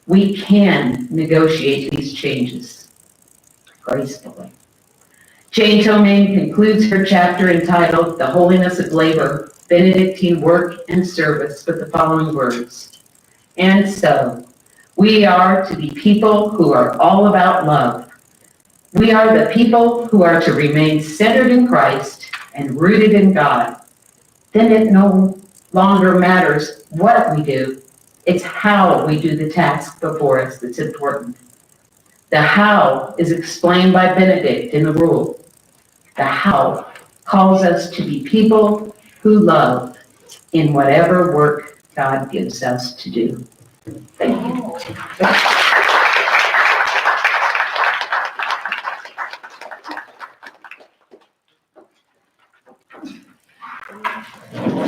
we can negotiate these changes gracefully. Jane Tomain concludes her chapter entitled The Holiness of Labor, Benedictine Work and Service with the following words. And so, we are to be people who are all about love. We are the people who are to remain centered in Christ and rooted in God. Then it no longer matters what we do. It's how we do the task before us that's important. The how is explained by Benedict in the rule. The how calls us to be people who love in whatever work God gives us to do. Thank you.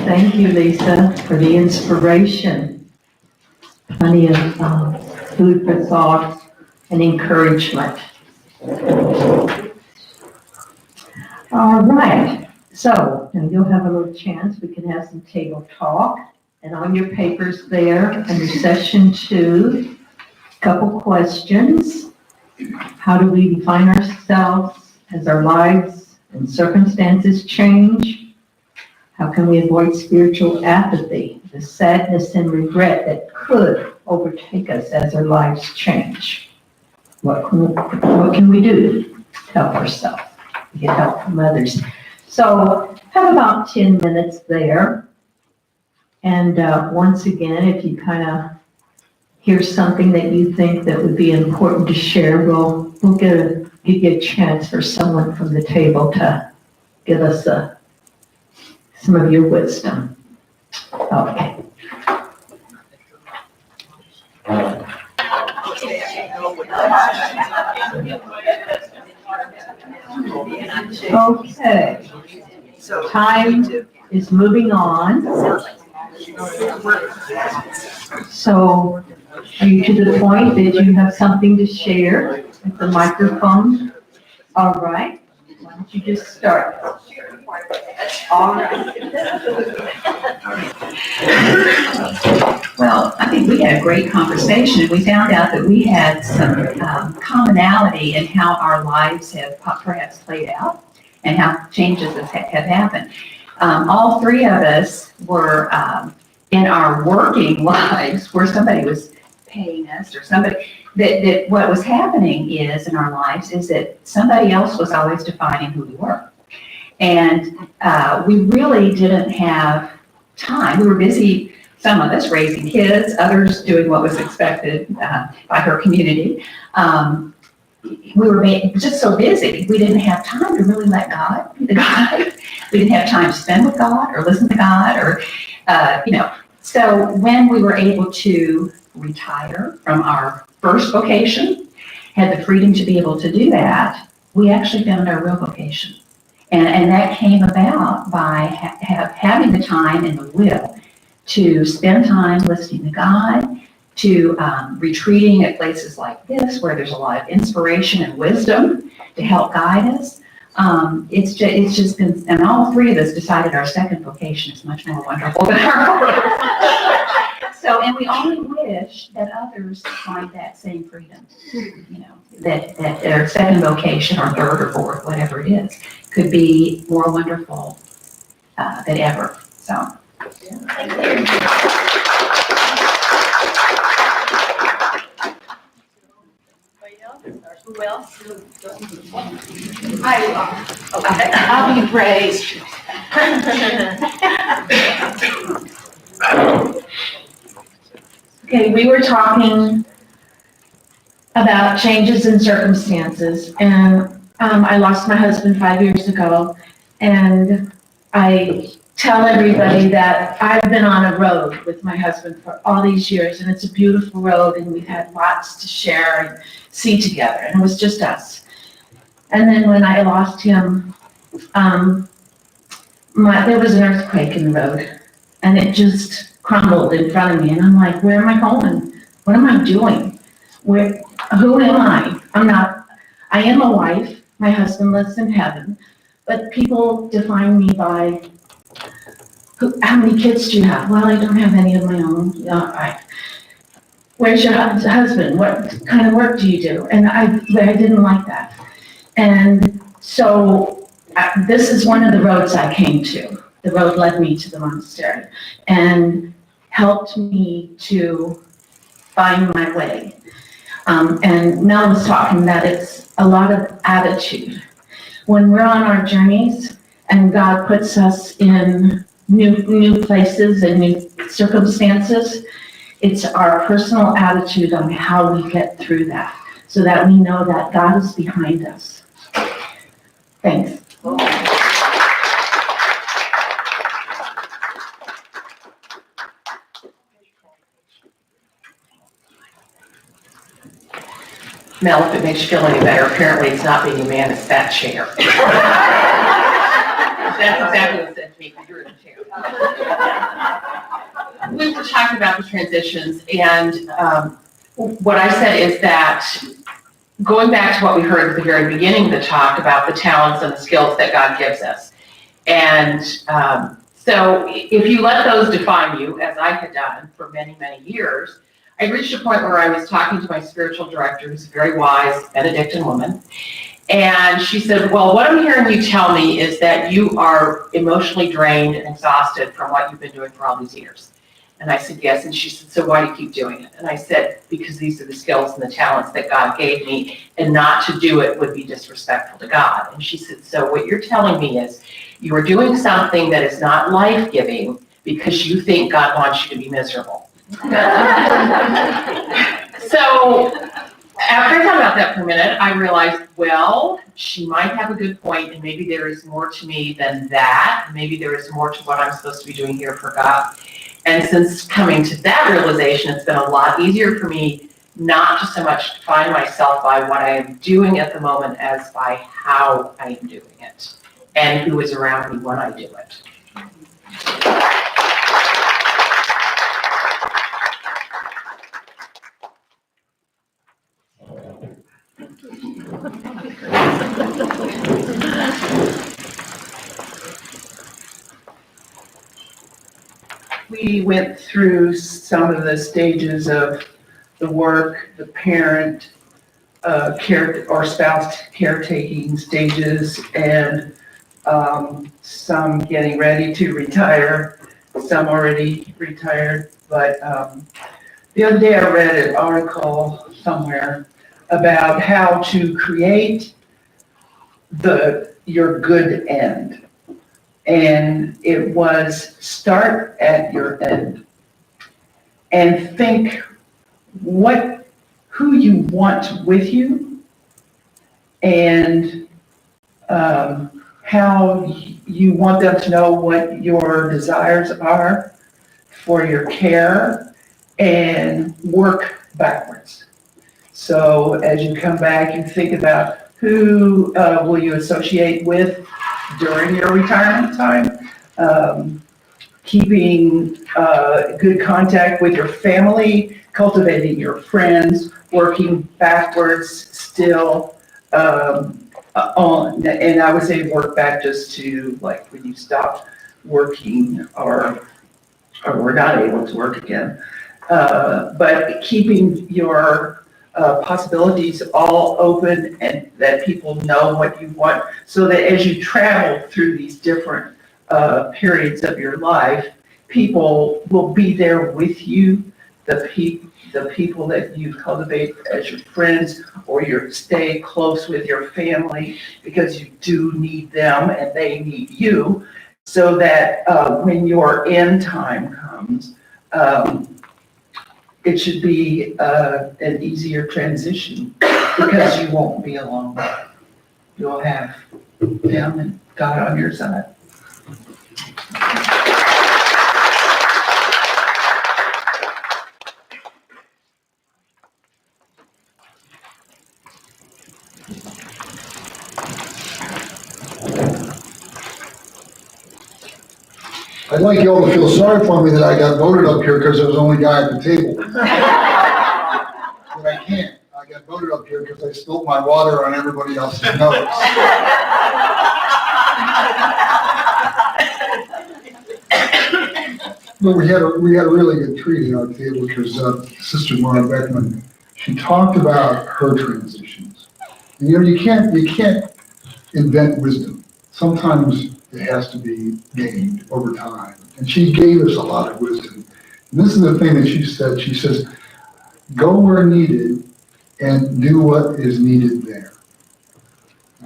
Thank you, Lisa, for the inspiration. Plenty of food for thought and encouragement. All right, so and you'll have a little chance. We can have some table talk. And on your papers there, under session 2, a couple questions. How do we define ourselves as our lives and circumstances change? How can we avoid spiritual apathy, the sadness and regret that could overtake us as our lives change? What can we do to help ourselves, to get help from others? So have about 10 minutes there. And once again, if you kind of hear something that you think that would be important to share, we'll give you a chance for someone from the table to give us some of your wisdom. Okay. Okay. Time is moving on. So are you to the point that you have something to share with the microphone? All right. Why don't you just start? All right. Well, I think we had a great conversation, and we found out that we had some commonality in how our lives have perhaps played out and how changes have happened. All three of us were in our working lives where somebody was paying us or somebody, that what was happening is in our lives is that somebody else was always defining who we were. And we really didn't have time. We were busy, some of us raising kids, others doing what was expected by her community. We were just so busy, we didn't have time to really let God be the God. We didn't have time to spend with God or listen to God or, So when we were able to retire from our first vocation, had the freedom to be able to do that, we actually found our real vocation. And that came about by having the time and the will to spend time listening to God, to retreating at places like this where there's a lot of inspiration and wisdom to help guide us. It's just been, and all three of us decided our second vocation is much more wonderful than our first. So, and we only wish that others find that same freedom, that their second vocation or third or fourth, whatever it is, could be more wonderful than ever. So. Who else? I'll be praised. Okay, we were talking about changes in circumstances, and I lost my husband 5 years ago, and I tell everybody that I've been on a road with my husband for all these years, and it's a beautiful road, and we've had lots to share and see together, and it was just us. And then when I lost him, there was an earthquake in the road, and it just crumbled in front of me, and I'm like, where am I going? What am I doing? Who am I? I am a wife, my husband lives in heaven, but people define me by how many kids do you have? Well, I don't have any of my own. Where's your husband? What kind of work do you do? And I didn't like that. And so this is one of the roads I came to. The road led me to the monastery and helped me to find my way. And Mel was talking that it's a lot of attitude. When we're on our journeys and God puts us in new places and new circumstances, it's our personal attitude on how we get through that, so that we know that God is behind us. Thanks. Mel, if it makes you feel any better, apparently it's not being a man, it's that chair. That's exactly what it said to me, because you're in the chair. We were talking about the transitions, and what I said is that going back to what we heard at the very beginning of the talk about the talents and the skills that God gives us. And so if you let those define you, as I had done for many, many years, I reached a point where I was talking to my spiritual director, who's a very wise Benedictine woman, and she said, well, what I'm hearing you tell me is that you are emotionally drained and exhausted from what you've been doing for all these years. And I said, yes. And she said, so why do you keep doing it? And I said, because these are the skills and the talents that God gave me, and not to do it would be disrespectful to God. And she said, so what you're telling me is you are doing something that is not life-giving because you think God wants you to be miserable. So after I thought about that for a minute, I realized, well, she might have a good point, and maybe there is more to me than that. Maybe there is more to what I'm supposed to be doing here for God. And since coming to that realization, it's been a lot easier for me not to so much define myself by what I am doing at the moment as by how I am doing it and who is around me when I do it. We we went through some of the stages of the work, the parent, care or spouse caretaking stages, and some getting ready to retire, some already retired. But the other day I read an article somewhere about how to create your good end. And it was start at your end and think who you want with you, and how you want them to know what your desires are for your care, and work backwards. So as you come back, you think about who will you associate with during your retirement time, keeping good contact with your family, cultivating your friends, working backwards still on, and I would say work back just to like when you stop working or we're not able to work again. But keeping your possibilities all open, and that people know what you want, so that as you travel through these different periods of your life, people will be there with you. The people that you cultivate as your friends, or you stay close with your family, because you do need them and they need you, so that when your end time comes, it should be an easier transition, because you won't be alone. You'll have them and God on your side. I'd like you all to feel sorry for me that I got voted up here because I was the only guy at the table. But I can't. I got voted up here because I spilled my water on everybody else's nose. But we had a really good treat at our table, because Sister Mara Beckman, she talked about her transitions. And you can't invent wisdom. Sometimes it has to be gained over time. And she gave us a lot of wisdom. And this is the thing that she said. She says, go where needed and do what is needed there.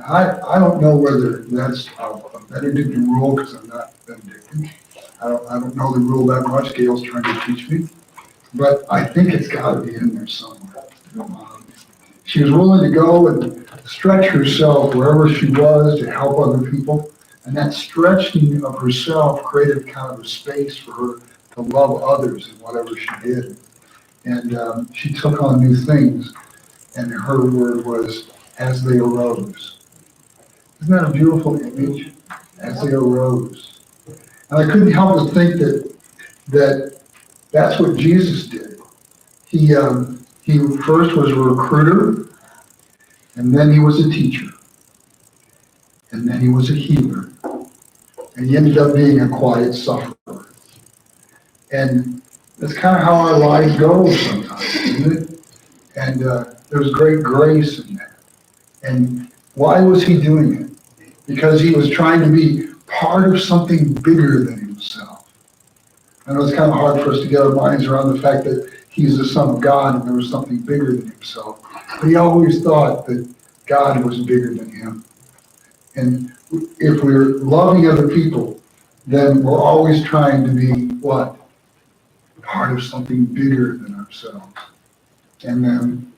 I don't know whether that's a Benedictine rule, because I'm not Benedictine. I don't know the rule that much. Gail's trying to teach me. But I think it's got to be in there somewhere. She was willing to go and stretch herself wherever she was to help other people. And that stretching of herself created kind of a space for her to love others in whatever she did. And she took on new things. And her word was, as they arose. Isn't that a beautiful image? As they arose. And I couldn't help but think that's what Jesus did. He first was a recruiter, and then he was a teacher, and then he was a healer, and he ended up being a quiet sufferer. And that's kind of how our lives go sometimes, isn't it? And there's great grace in that. And why was he doing it? Because he was trying to be part of something bigger than himself. I know it's kind of hard for us to get our minds around the fact that he's the Son of God and there was something bigger than himself. But he always thought that God was bigger than him. And if we're loving other people, then we're always trying to be what? Part of something bigger than ourselves. And then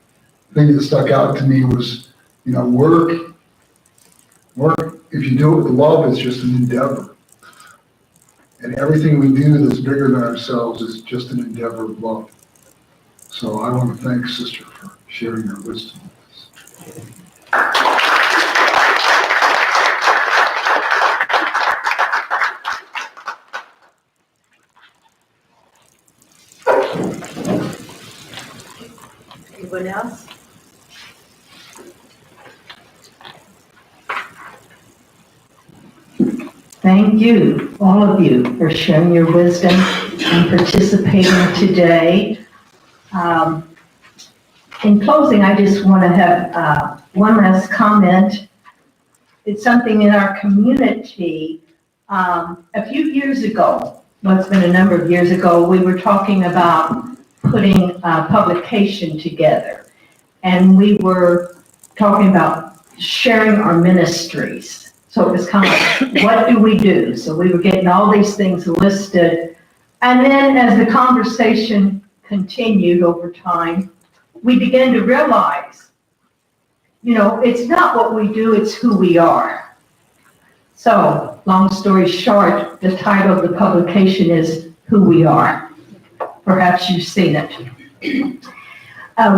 the thing that stuck out to me was, work, if you do it with love, it's just an endeavor. And everything we do that's bigger than ourselves is just an endeavor of love. So I want to thank Sister for sharing her wisdom with us. Anyone else? Thank you, all of you, for sharing your wisdom and participating today. In closing, I just want to have one last comment. It's something in our community. A few years ago, well, it's been a number of years ago, we were talking about putting a publication together. And we were talking about sharing our ministries. So it was kind of like, what do we do? So we were getting all these things listed. And then as the conversation continued over time, we began to realize, it's not what we do, it's who we are. So, long story short, the title of the publication is Who We Are. Perhaps you've seen it.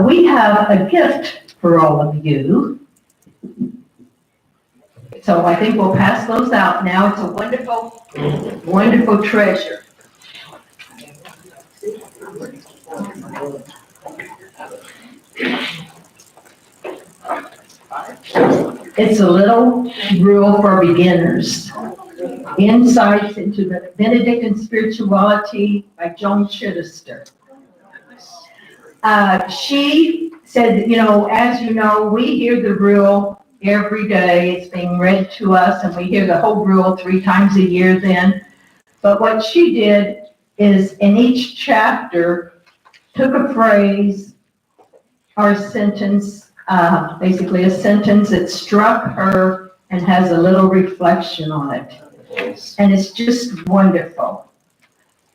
We have a gift for all of you. So I think we'll pass those out now. It's a wonderful, wonderful treasure. It's a little rule for beginners. Insights into the Benedictine Spirituality by Joan Chittister. She said, as you know, we hear the rule every day. It's being read to us, and we hear the whole rule 3 times a year then. But what she did is in each chapter, took a phrase or a sentence, basically a sentence that struck her and has a little reflection on it. And it's just wonderful.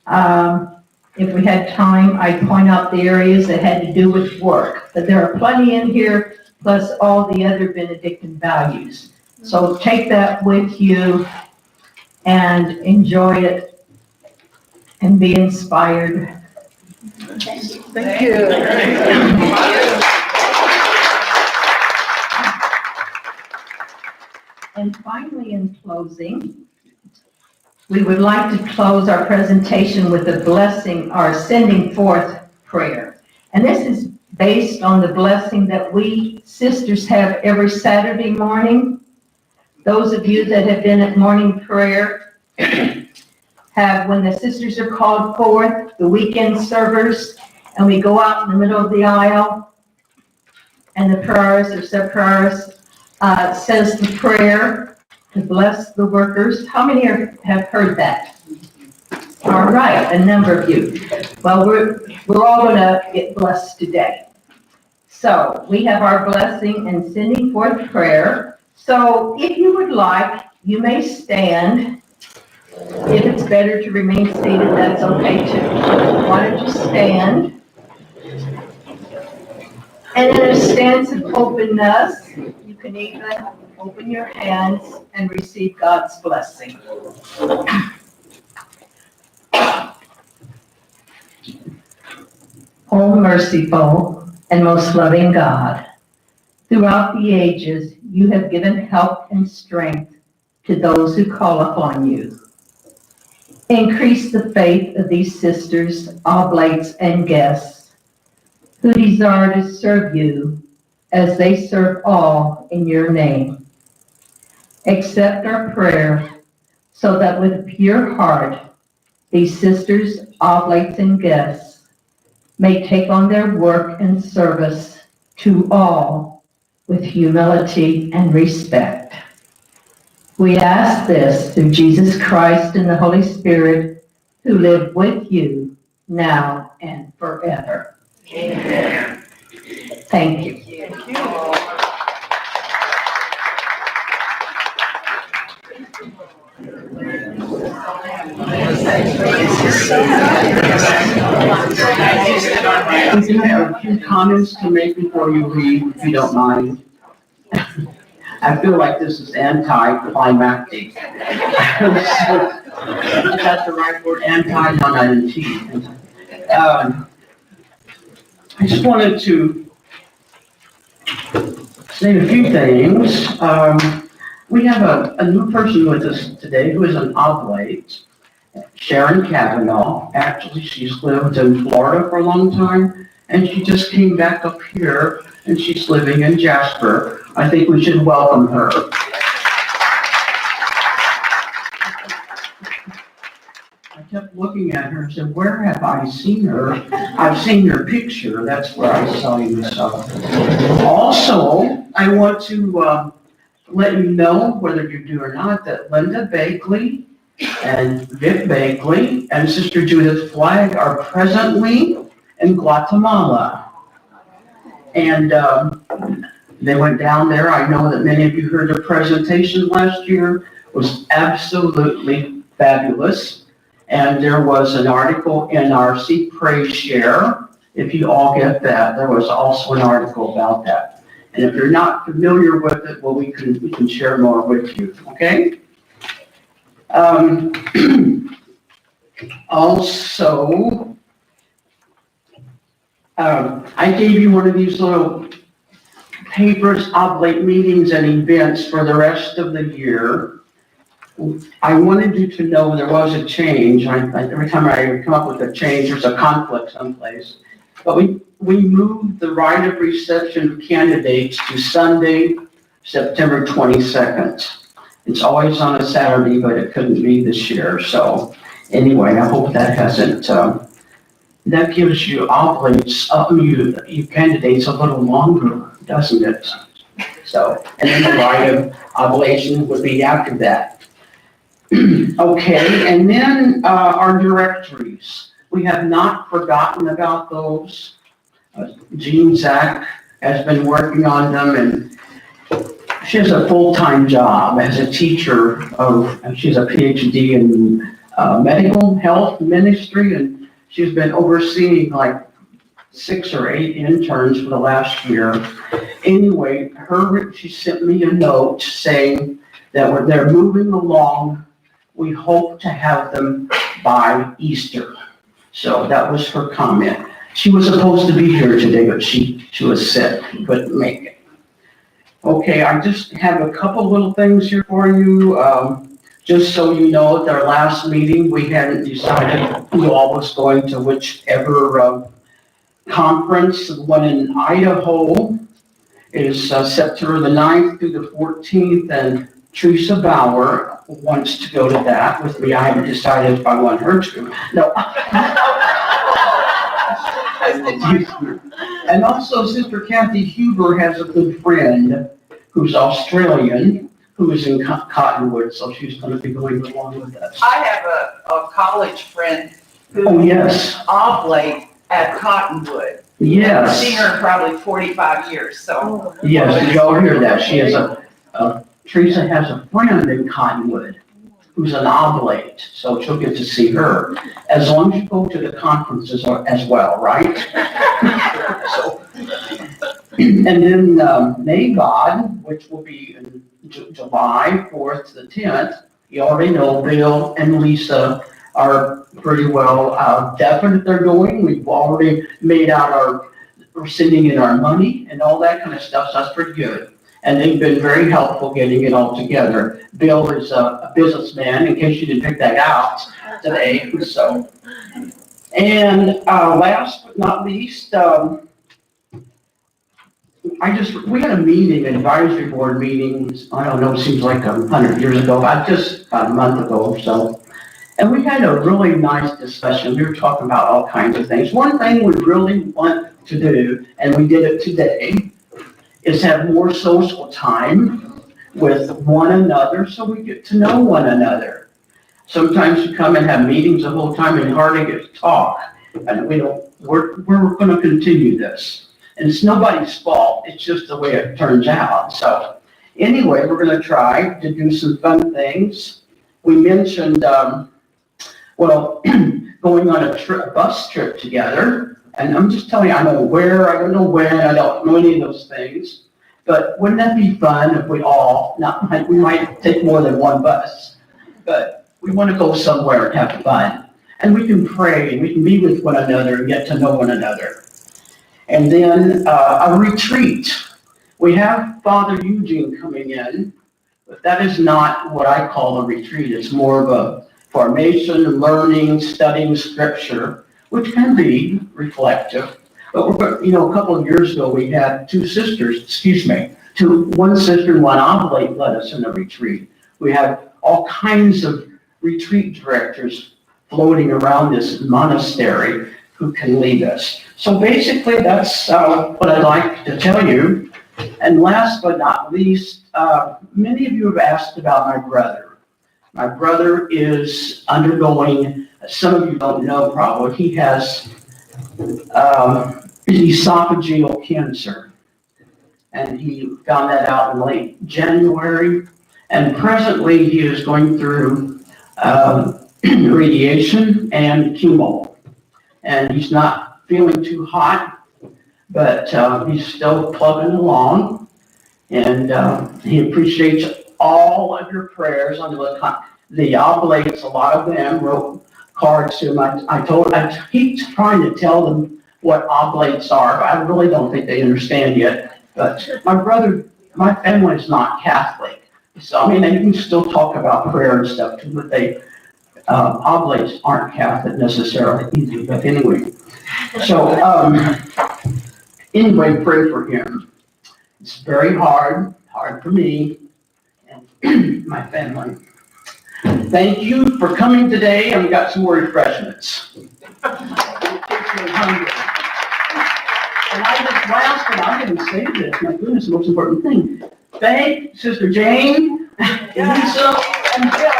If we had time, I'd point out the areas that had to do with work. But there are plenty in here, plus all the other Benedictine values. So take that with you and enjoy it and be inspired. Thank you. And finally, in closing, we would like to close our presentation with a blessing, our sending forth prayer. And this is based on the blessing that we sisters have every Saturday morning. Those of you that have been at morning prayer have, when the sisters are called forth, the weekend servers, and we go out in the middle of the aisle, and the prayers or sub-prayers says the prayer to bless the workers. How many have heard that? All right, a number of you. Well, we're all going to get blessed today. So we have our blessing and sending forth prayer. So if you would like, you may stand. If it's better to remain seated, that's okay too. Why don't you stand? And in a stance of openness, you can even open your hands and receive God's blessing. O merciful and most loving God, throughout the ages, you have given help and strength to those who call upon you. Increase the faith of these sisters, oblates, and guests who desire to serve you as they serve all in your name. Accept our prayer so that with a pure heart, these sisters, oblates, and guests may take on their work and service to all with humility and respect. We ask this through Jesus Christ and the Holy Spirit, who live with you now and forever. Amen. Thank you. Thank you. I have a few comments to make before you leave, if you don't mind. I feel like this is anti-climactic. Is that the right word? Anti-non-IT. I just wanted to say a few things. We have a new person with us today who is an oblate, Sharon Kavanaugh. Actually, she's lived in Florida for a long time, and she just came back up here, and she's living in Jasper. I think we should welcome her. kept looking at her and said, where have I seen her? I've seen her picture, that's where I saw you, so. Also, I want to, let you know, whether you do or not, that Linda Bakley and Vic Bakley and Sister Judith Flagg are presently in Guatemala. And, they went down there. I know that many of you heard their presentation last year. It was absolutely fabulous. And there was an article in our See, Pray, Share. If you all get that, there was also an article about that. And if you're not familiar with it, well, we can share more with you, okay? Also, I gave you one of these little papers, Oblate meetings and events for the rest of the year. I wanted you to know there was a change. Every time I come up with a change, there's a conflict someplace. But we moved the right of reception of candidates to Sunday, September 22nd. It's always on a Saturday, but it couldn't be this year. So anyway, I hope that hasn't, that gives you oblates, you candidates a little longer, doesn't it? So, and then the right of oblation would be after that. Okay, and then our directories. We have not forgotten about those. Jean Zach has been working on them, and she has a full-time job as a teacher she's a PhD in medical health ministry, and she's been overseeing like 6 or 8 interns for the last year. Anyway, she sent me a note saying that they're moving along. We hope to have them by Easter. So that was her comment. She was supposed to be here today, but she was sick, couldn't make it. Okay, I just have a couple little things here for you. Just so you know, at our last meeting, we hadn't decided who all was going to whichever conference. The one in Idaho is September the 9th through the 14th, and Teresa Bauer wants to go to that with me. I haven't decided if I want her to. No. And also, Sister Kathy Huber has a good friend who's Australian, who is in Cottonwood, so she's going to be going along with us. I have a college friend Oh, who yes. oblate at Cottonwood. Yes. I've seen her in probably 45 years, so. Yes, did y'all hear that? She has Teresa has a friend in Cottonwood who's an oblate, so she'll get to see her, as long as you go to the conferences as well, right? So, and then NABOD, which will be in July 4th to the 10th, you already know Bill and Lisa are pretty well definite they're going. We've already made out we're sending in our money and all that kind of stuff, so that's pretty good. And they've been very helpful getting it all together. Bill is a businessman, in case you didn't pick that out today, so. And last but not least, we had a meeting, an advisory board meeting, I don't know, it seems like 100 years ago, just about a month ago or so. And we had a really nice discussion. We were talking about all kinds of things. One thing we really want to do, and we did it today, is have more social time with one another so we get to know one another. Sometimes you come and have meetings the whole time and hardly get to talk. And we're going to continue this. And it's nobody's fault. It's just the way it turns out. So anyway, we're going to try to do some fun things. We mentioned, going on a bus trip together. And I'm just telling you, I don't know where, I don't know when, I don't know any of those things. But wouldn't that be fun if we might take more than one bus, but we want to go somewhere and have fun. And we can pray, and we can be with one another and get to know one another. And then a retreat. We have Father Eugene coming in, but that is not what I call a retreat. It's more of a formation, learning, studying scripture, which can be reflective. But a couple of years ago, we had one sister and one oblate led us in a retreat. We have all kinds of retreat directors floating around this monastery who can lead us. So basically, that's what I'd like to tell you. And last but not least, many of you have asked about my brother. My brother is undergoing, some of you don't know probably, he has esophageal cancer. And he found that out in late January. And presently he is going through radiation and chemo. And he's not feeling too hot, but he's still plugging along. And he appreciates all of your prayers on the Oblates. A lot of them wrote cards to him. I keep trying to tell them what Oblates are, but I really don't think they understand yet. But my family is not Catholic. So, I mean, they can still talk about prayer and stuff too, but Oblates aren't Catholic necessarily either, but anyway. So, anyway, pray for him. It's very hard for me and my family. Thank you for coming today, and we got some more refreshments. And last one, I didn't say this, my goodness, the most important thing. Thank Sister Jane, Lisa, and Bill.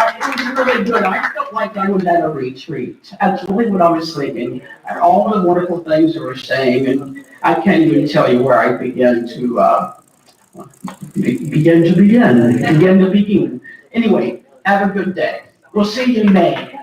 It was really good. I felt like I was at a retreat. That's really what I was thinking. And all the wonderful things they were saying, and I can't even tell you where I begin. Anyway, have a good day. We'll see you in May.